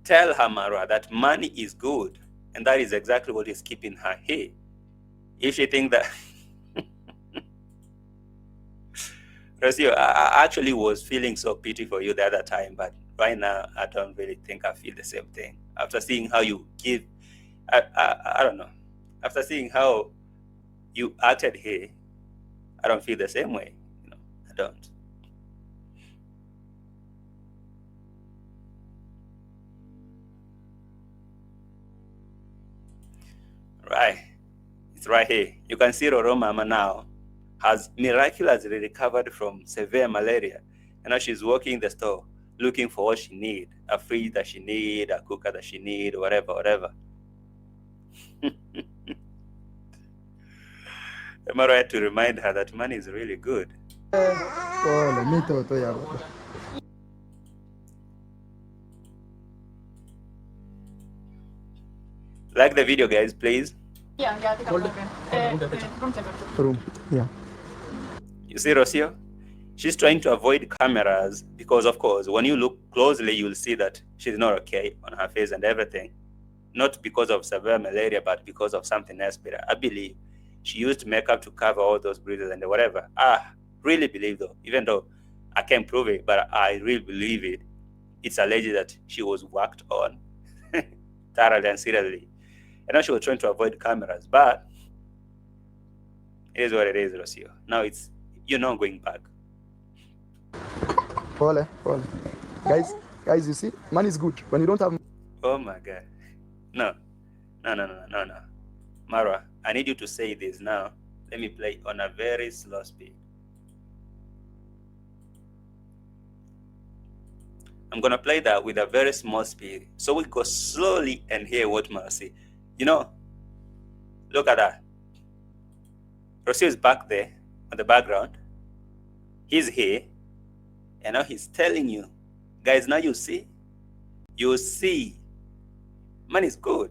Tell her, Mara, that money is good. And that is exactly what is keeping her here. If she thinks that Rocio, I actually was feeling so pity for you the other time, but right now, I don't really think I feel the same thing. After seeing how you give, I don't know. After seeing how you acted here, I don't feel the same way. You know, I don't. Right. It's right here. You can see Roro Mama now has miraculously recovered from severe malaria. And now she's walking the store looking for what she need, a fridge that she need, a cooker that she need, whatever, whatever. Am I right to remind her that money is really good? Like the video, guys, please. Yeah. Yeah. You see Rocio? She's trying to avoid cameras because, of course, when you look closely, you'll see that she's not okay on her face and everything. Not because of severe malaria, but because of something else. But I believe she used makeup to cover all those bruises and whatever. I really believe, though, even though I can't prove it, but I really believe it. It's alleged that she was worked on thoroughly and seriously. I know she was trying to avoid cameras, but it is what it is, Rocio. Now you're not going back. Pole. Guys, you see, money is good. When you don't have... Oh my God. No. Marwa, I need you to say this now. Let me play on a very slow speed. I'm going to play that with a very small speed. So we go slowly and hear what Marwa say. You know, look at that. Rocio is back there on the background. He's here. And now he's telling you, guys, now you see. Money is good.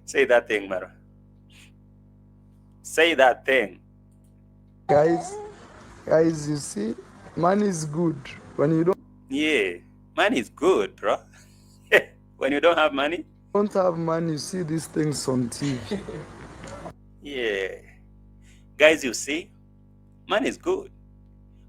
Say that thing, Marwa. Say that thing. Guys, you see, money is good. When you Yeah, money is good, bro. When you don't have money? don't have money, you see these things on TV. Yeah. Guys, you see, money is good.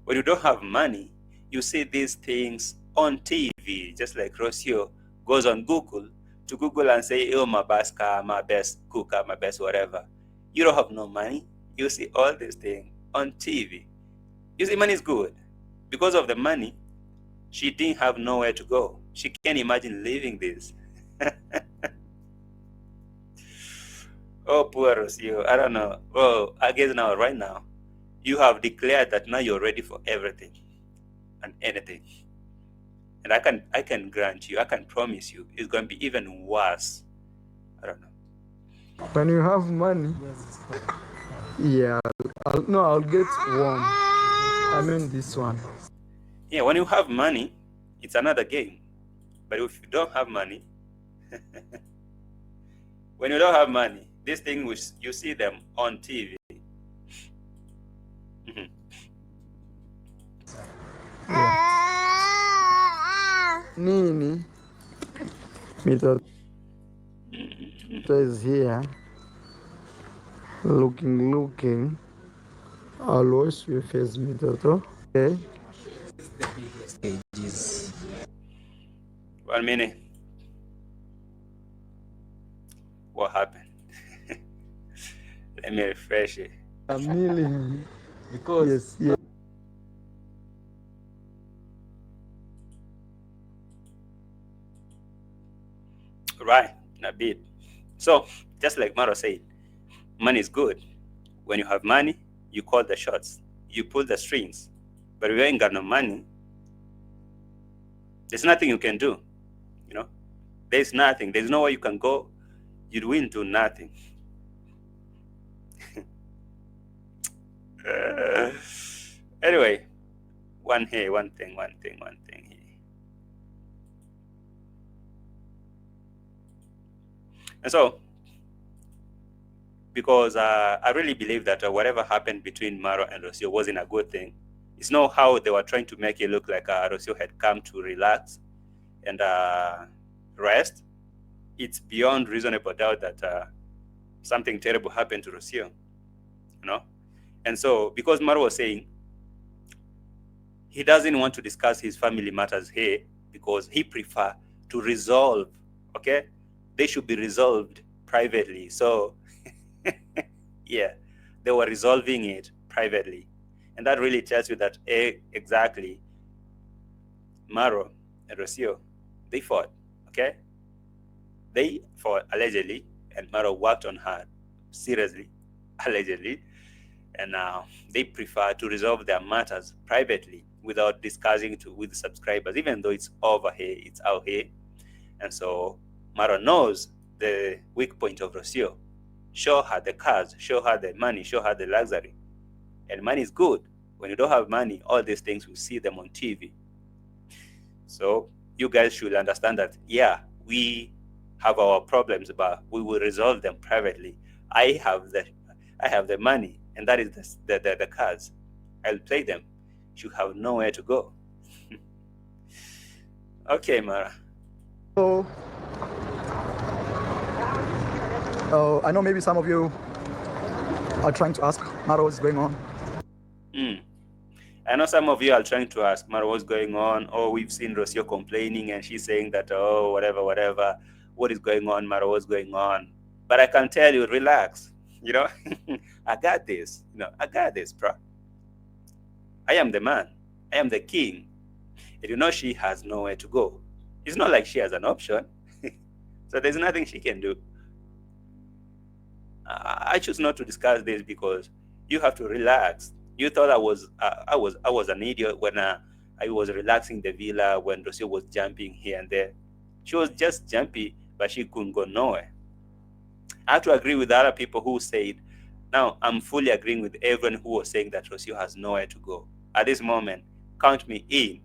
When you don't have money, you see these things on TV, just like Rocio goes on Google to Google and say, oh, my best car, my best cooker, my best whatever. You don't have no money. You see all these things on TV. You see, money is good. Because of the money, she didn't have nowhere to go. She can't imagine leaving this. Oh, poor Rocio. I don't know. Oh, I guess now, right now, you have declared that now you're ready for everything and anything. And I can grant you, I can promise you, it's going to be even worse. I don't know. When you have money, yeah, I'll get one. I mean this one. Yeah, when you have money, it's another game. But if you don't have money, when you don't have money, these things, you see them on TV. Nini, Mr. is here, looking. I'll wash your face, Mr. Okay. 1 minute. What happened? Let me refresh it. A million. Because yes. Right, in a bit. So, just like Maro said, money is good. When you have money, you call the shots. You pull the strings. But if you ain't got no money, there's nothing you can do. You know? There's nothing. There's nowhere you can go. You'd win to nothing. Anyway, one thing here. And so, because I really believe that whatever happened between Marwa and Rocio wasn't a good thing. It's not how they were trying to make it look like Rocio had come to relax and rest. It's beyond reasonable doubt that something terrible happened to Rocio, you know? And so, because Marwa was saying, he doesn't want to discuss his family matters here because he prefer to resolve, okay? They should be resolved privately. So yeah, they were resolving it privately. And that really tells you that exactly MARWA and Rocio, they fought, okay? They fought allegedly, and MARWA worked on her seriously, allegedly, and they prefer to resolve their matters privately without discussing with subscribers, even though it's over here, it's out here. And so MARWA knows the weak point of Rocio. Show her the cars, show her the money, show her the luxury. And money is good. When you don't have money, all these things, we see them on TV. So you guys should understand that, yeah, we have our problems, but we will resolve them privately. I have the money, and that is the cards. I'll play them. You have nowhere to go. Okay, Mara. So, I know maybe some of you are trying to ask Mara what's going on. I know some of you are trying to ask Mara what's going on. Oh, we've seen Rocio complaining and she's saying that, oh, whatever. What is going on, Mara? What's going on? But I can tell you, relax. You know, I got this. I got this, bro. I am the man. I am the king. And she has nowhere to go. It's not like she has an option. So there's nothing she can do. I choose not to discuss this because you have to relax. You thought I was an idiot when I was relaxing the villa when Rocio was jumping here and there. She was just jumpy, but she couldn't go nowhere. I have to agree with other people who said, now I'm fully agreeing with everyone who was saying that Rocio has nowhere to go. At this moment, count me in.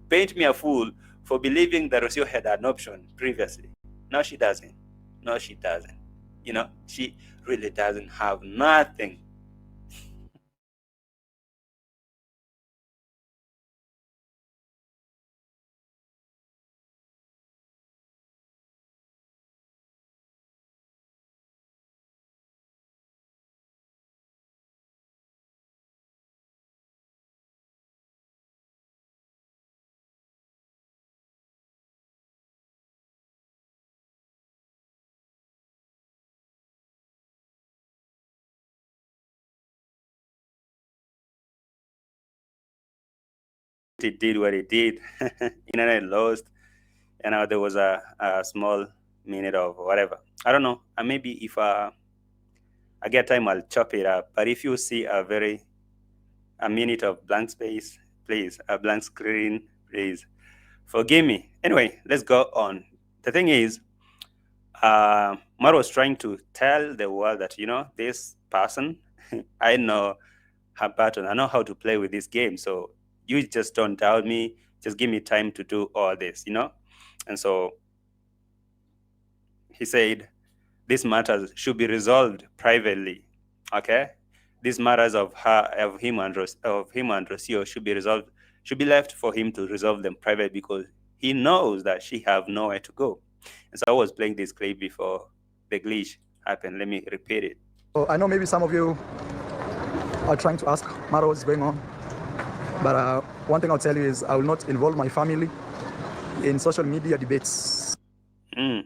Paint me a fool for believing that Rocio had an option previously. No, she doesn't. No, she doesn't. She really doesn't have nothing. It did what it did. Internet lost, and there was a small minute of whatever. I don't know. Maybe if I get time, I'll chop it up. But if you see a minute of blank space, please, a blank screen, please forgive me. Anyway, let's go on. The thing is, Mar was trying to tell the world that, this person, I know her pattern. I know how to play with this game. So you just don't doubt me. Just give me time to do all this, And so he said, these matters should be resolved privately. Okay? These matters of him and Rocio should be resolved, should be left for him to resolve them privately because he knows that she have nowhere to go. And so I was playing this clip before the glitch happened. Let me repeat it. So I know maybe some of you are trying to ask Mara what's going on. But one thing I'll tell you is I will not involve my family in social media debates. I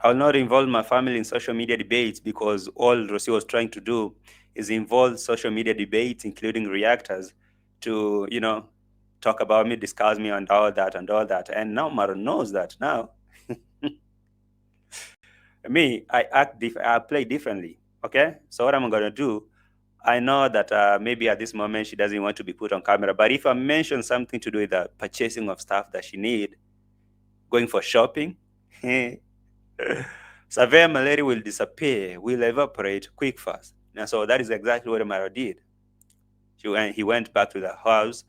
will not involve my family in social media debates because all Rosie was trying to do is involve social media debates, including reactors, to, talk about me, discuss me, and all that. And now Mara knows that now. Me, I play differently, okay? So what I'm going to do, I know that maybe at this moment she doesn't want to be put on camera, but if I mention something to do with the purchasing of stuff that she need, going for shopping, severe malaria will disappear, will evaporate quick fast. And so that is exactly what Mara did. He went back to the house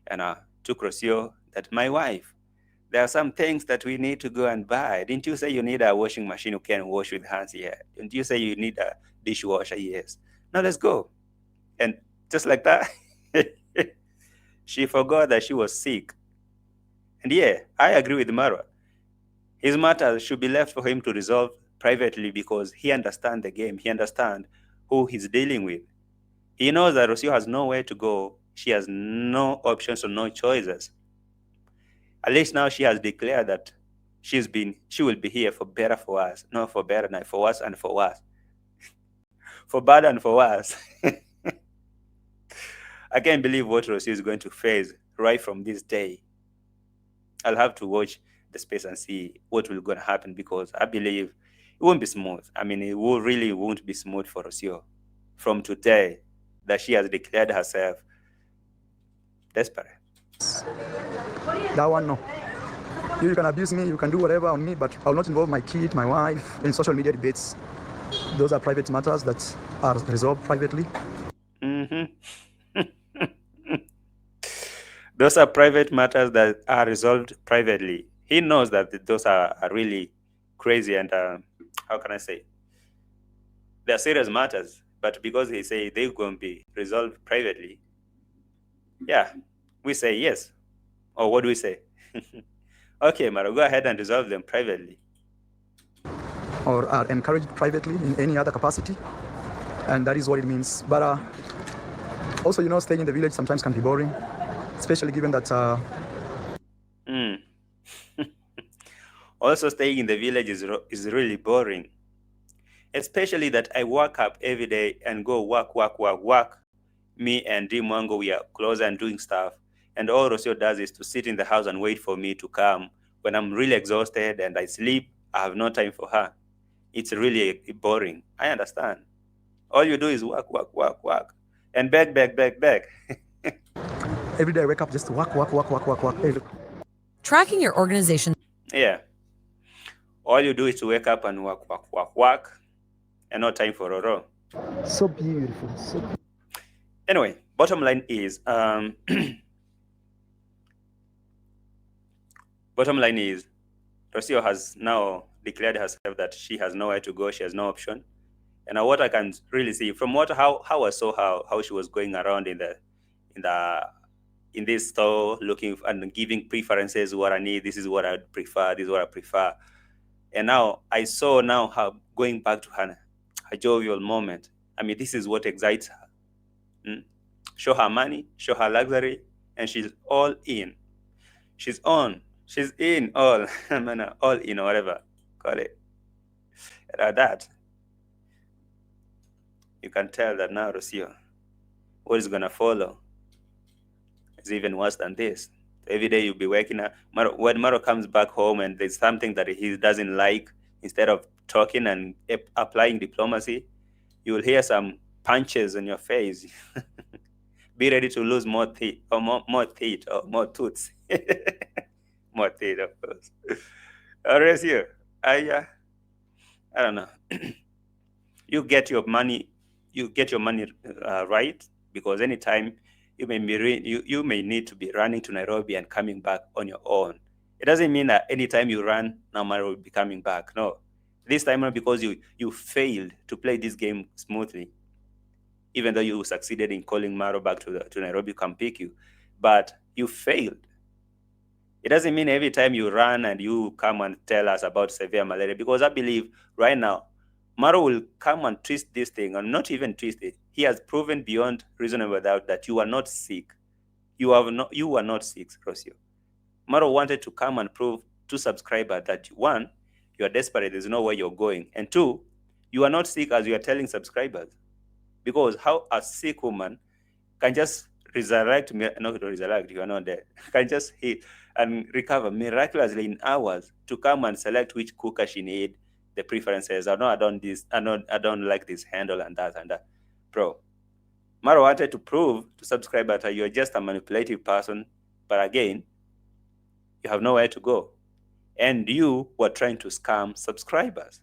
and took Rocio that, my wife, there are some things that we need to go and buy. Didn't you say you need a washing machine you can wash with hands? Yeah. Didn't you say you need a dishwasher? Yes. Now let's go. And just like that, she forgot that she was sick. And yeah, I agree with Marwa. His matters should be left for him to resolve privately because he understands the game. He understands who he's dealing with. He knows that Rocio has nowhere to go. she has no options or no choices. At least now she has declared that she will be here for better, for worse, not for better, not for worse and for worse, for bad and for worse. I can't believe what Rosie is going to face right from this day. I'll have to watch the space and see what will going to happen, because I believe it won't be smooth. I mean, it really won't be smooth for Rocio from today that she has declared herself desperate. That one, no. You can abuse me, you can do whatever on me, but I'll not involve my kid, my wife in social media debates. Those are private matters that are resolved privately. Those are private matters that are resolved privately. He knows that those are really crazy and, how can I say, they're serious matters. But because he say they're going to be resolved privately, yeah, we say yes. Or what do we say? Okay, Maro, go ahead and resolve them privately. Or are encouraged privately in any other capacity. And that is what it means. But also, you know, staying in the village sometimes can be boring, especially given that... Also, staying in the village is really boring. Especially that I wake up every day and go work. Me and DEE MWANGO, we are close and doing stuff. And all Rocio does is to sit in the house and wait for me to come. When I'm really exhausted and I sleep, I have no time for her. It's really boring. I understand. All you do is work. And beg. Every day I wake up just to work. Tracking your organization. Yeah. All you do is to wake up and work. And no time for Roro. So beautiful. Anyway, bottom line is, Rocio has now declared herself that she has nowhere to go, she has no option. And what I can really see from how I saw how she was going around in this store, looking and giving preferences, what I need, this is what I prefer, this is what I prefer. And now I saw her going back to her jovial moment. I mean, this is what excites her. Show her money, show her luxury, and she's all in. She's on. She's in all. All in, whatever. Call it. That. You can tell that now, Rocio, what is going to follow is even worse than this. Every day you'll be waking up. When Maro comes back home and there's something that he doesn't like, instead of talking and applying diplomacy, you will hear some punches on your face. Be ready to lose more teeth, or more teeth, or more tooths. More teeth, of course. Rocio, I don't know. You get your money right, because anytime you may need to be running to Nairobi and coming back on your own. It doesn't mean that anytime you run, now Maro will be coming back. No, this time not, because you failed to play this game smoothly, even though you succeeded in calling Maro back to Nairobi to come pick you, but you failed. It doesn't mean every time you run and you come and tell us about severe malaria, because I believe right now Maro will come and twist this thing, and not even twist it. He has proven beyond reasonable doubt that you are not sick. You are not sick, Rocio. Maro wanted to come and prove to subscribers that, one, you are desperate, there's no way you're going, and two, you are not sick as you are telling subscribers. Because how a sick woman can just resurrect, not resurrect, you are not dead, can just heal and recover miraculously in hours to come and select which cooker she need, the preferences. I don't like this handle and that. Bro, Maro wanted to prove to subscribers that you're just a manipulative person, but again, you have nowhere to go. And you were trying to scam subscribers.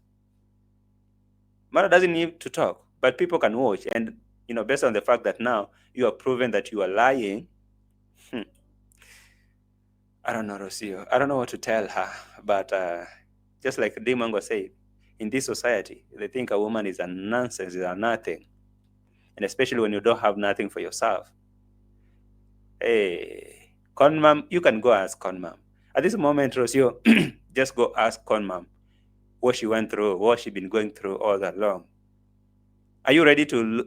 Maro doesn't need to talk, but people can watch. And, based on the fact that now you have proven that you are lying, I don't know, Rocio. I don't know what to tell her. But just like Dimango said, in this society, they think a woman is a nonsense, is a nothing. And especially when you don't have nothing for yourself. Hey, Conmam, you can go ask Conmam. At this moment, Rocio, just go ask Conmam what she went through, what she been going through all that long. Are you ready to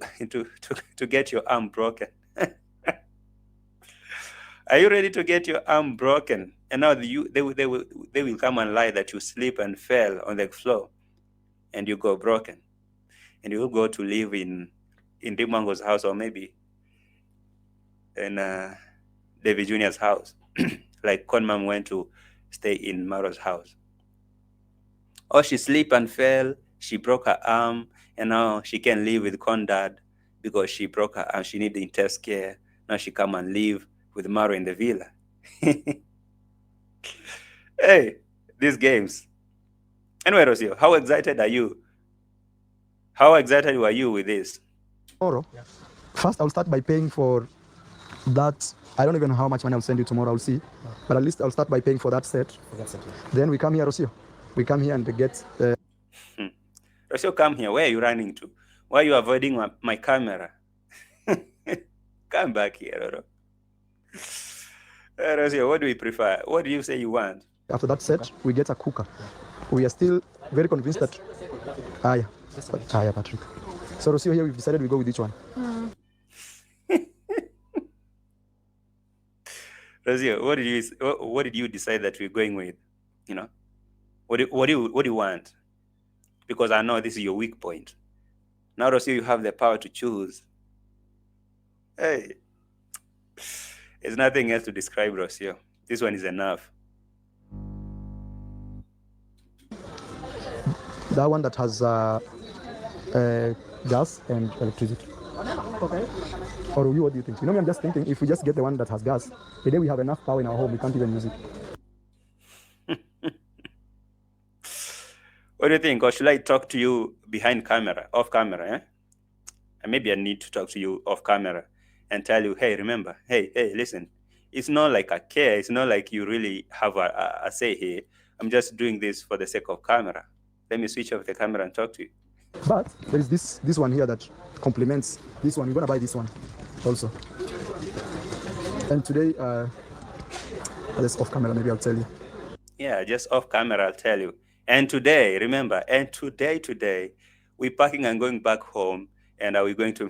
get your arm broken? Are you ready to get your arm broken? And now they will come and lie that you slip and fell on the floor and you go broken. And you will go to live in Dimango's house, or maybe in David Jr.'s house. Like Conmam went to stay in Maro's house. Or she slipped and fell, she broke her arm, and now she can live with Condad because she broke her arm, she needed intense care. Now she come and live with Maro in the villa. Hey, these games. Anyway, Rocio, how excited are you? How excited were you with this? Tomorrow, first I'll start by paying for that. I don't even know how much money I'll send you tomorrow, I'll see. But at least I'll start by paying for that set. Then we come here, Rocio. We come here and get... Rocio, come here. Where are you running to? Why are you avoiding my camera? Come back here, Roro. Rocio, what do we prefer? What do you say you want? After that set, we get a cooker. We are still very convinced that... yeah, Patrick. So, Rocio, here we've decided we go with each one. Rocio, what did you decide that we're going with? You know, what do you want? Because I know this is your weak point. Now, Rocio, you have the power to choose. Hey, there's nothing else to describe, Rocio. This one is enough. That one that has gas and electricity. Okay. Or you, what do you think? You know, I'm just thinking if we just get the one that has gas, the day we have enough power in our home, we can't even use it. What do you think? Or should I talk to you behind camera, off camera? Eh? And maybe I need to talk to you off camera and tell you, hey, remember, hey, listen. It's not like I care. It's not like you really have a say here. I'm just doing this for the sake of camera. Let me switch off the camera and talk to you. But there is this one here that complements this one. We're gonna buy this one also. And today, just off camera, maybe I'll tell you. Yeah, just off camera, I'll tell you. And today, remember, and today, we're packing and going back home, and are we going to...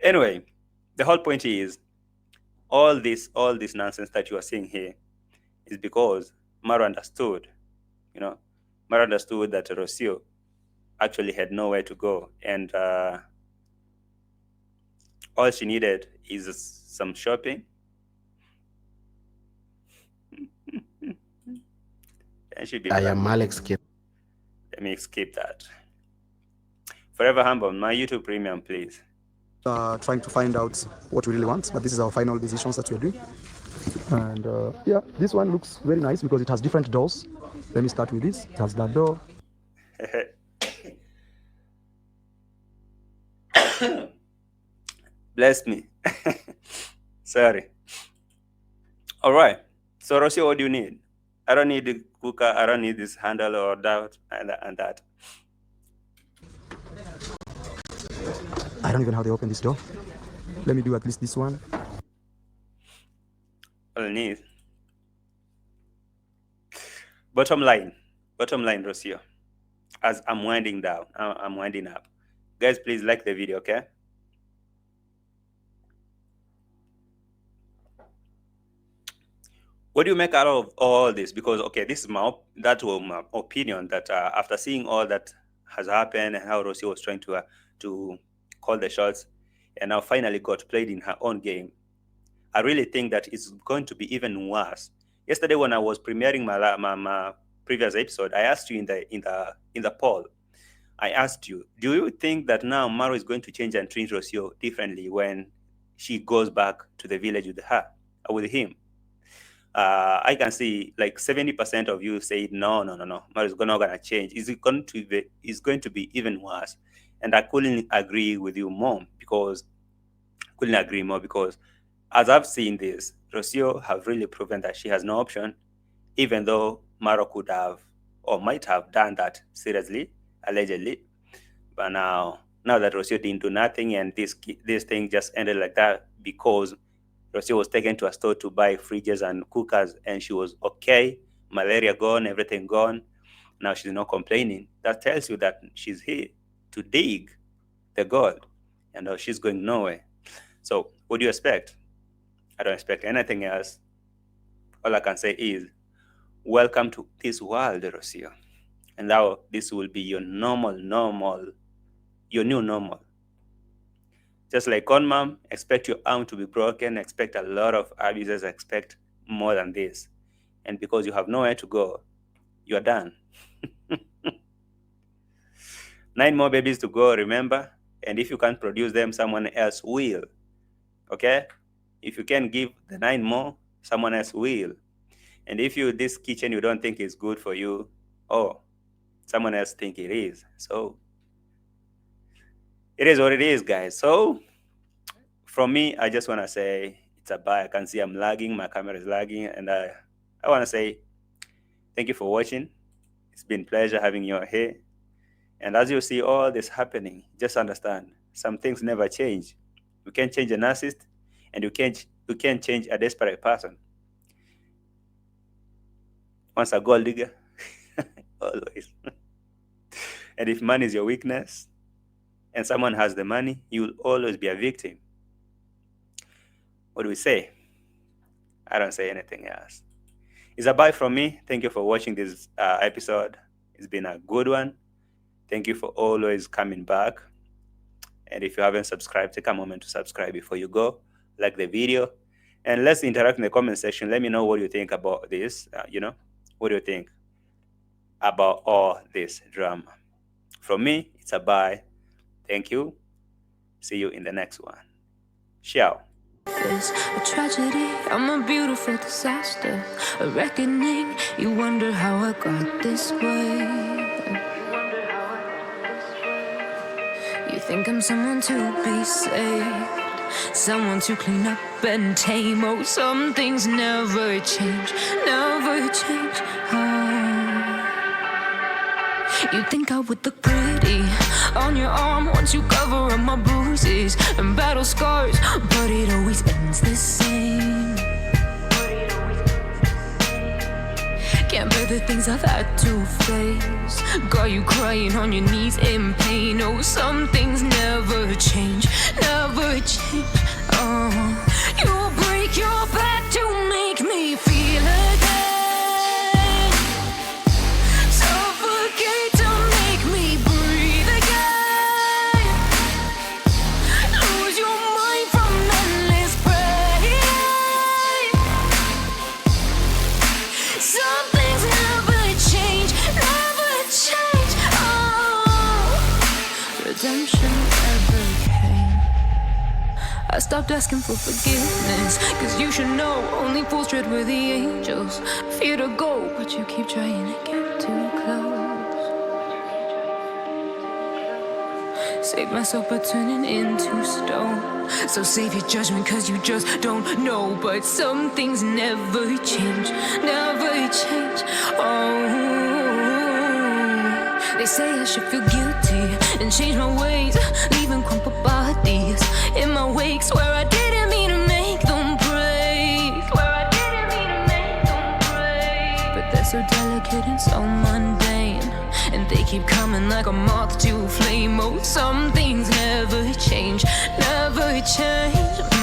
Anyway, the whole point is, all this nonsense that you are seeing here is because Maro understood, you know, Maro understood that Rocio actually had nowhere to go, and all she needed is some shopping. And she'd be I am Alex Kip. Let me skip that. Forever Humble, my YouTube Premium, please. Trying to find out what we really want, but this is our final decisions that we're doing. And yeah, this one looks very nice because it has different doors. Let me start with this. It has that door. Bless me. Sorry. All right. So, Rocio, what do you need? I don't need the cooker. I don't need this handle or that and that. I don't even know how they open this door. Let me do at least this one. All I need. Bottom line, Rocio. As I'm winding down, I'm winding up. Guys, please like the video, okay? What do you make out of all this? Because, okay, this is my opinion that after seeing all that has happened and how Rosie was trying to call the shots and now finally got played in her own game, I really think that it's going to be even worse. Yesterday when I was premiering my previous episode, I asked you in the poll, I asked you, do you think that now Maro is going to change and treat Rocio differently when she goes back to the village with him? I can see like 70% of you say no. Maro is not gonna change. It's going to be even worse. And I couldn't agree with you more because as I've seen this, Rocio have really proven that she has no option, even though Maro could have or might have done that seriously, allegedly. But now that Rocio didn't do nothing and this thing just ended like that because Rocio was taken to a store to buy fridges and cookers and she was okay, malaria gone, everything gone. Now she's not complaining. That tells you that she's here to dig the gold and she's going nowhere. So What do you expect? I don't expect anything else. All I can say is, welcome to this world, Rocio. And now this will be your normal, your new normal. Just like con mom, expect your arm to be broken, expect a lot of abusers, expect more than this. And because you have nowhere to go, you're done. 9 more babies to go, remember? And if you can't produce them, someone else will. Okay? If you can give the 9 more, someone else will. And if this kitchen you don't think is good for you, oh, someone else think it is. So it is what it is, guys. So from me, I just want to say it's a bye. I can see I'm lagging, my camera is lagging, and I want to say thank you for watching. It's been a pleasure having you here. And as you see all this happening, just understand some things never change. You can't change a narcissist, and you can't change a desperate person. Once a gold digger, always. And if money is your weakness, and someone has the money, you will always be a victim. What do we say? I don't say anything else. It's a bye from me. Thank you for watching this episode. It's been a good one. Thank you for always coming back. And if you haven't subscribed, take a moment to subscribe before you go. Like the video. And let's interact in the comment section. Let me know what you think about this. What do you think about all this drama? From me, it's a bye. Thank you. See you in the next one. Ciao. It's a tragedy, I'm a beautiful disaster, a reckoning. You wonder how I got this way. You think I'm someone to be saved, someone to clean up and tame. Oh, some things never change, never change. You think I would look pretty on your arm once you cover up my bruises and battle scars, but it always ends the same. Can't bear the things I've had to face, got you crying on your knees in pain. Oh, some things never change, never change. Oh, you'll break your back to make me feel again. I stopped asking for forgiveness, cause you should know only fools tread where the angels fear to go, but you keep trying to get too close. Save myself by turning into stone, so save your judgment cause you just don't know. But some things never change, never change. Oh, they say I should feel guilty and change my ways, leaving crumpled bodies in my wake. Swear I didn't mean to make them break, swear I didn't mean to make them break. But they're so delicate and so mundane, and they keep coming like a moth to a flame. Oh, some things never change, never change.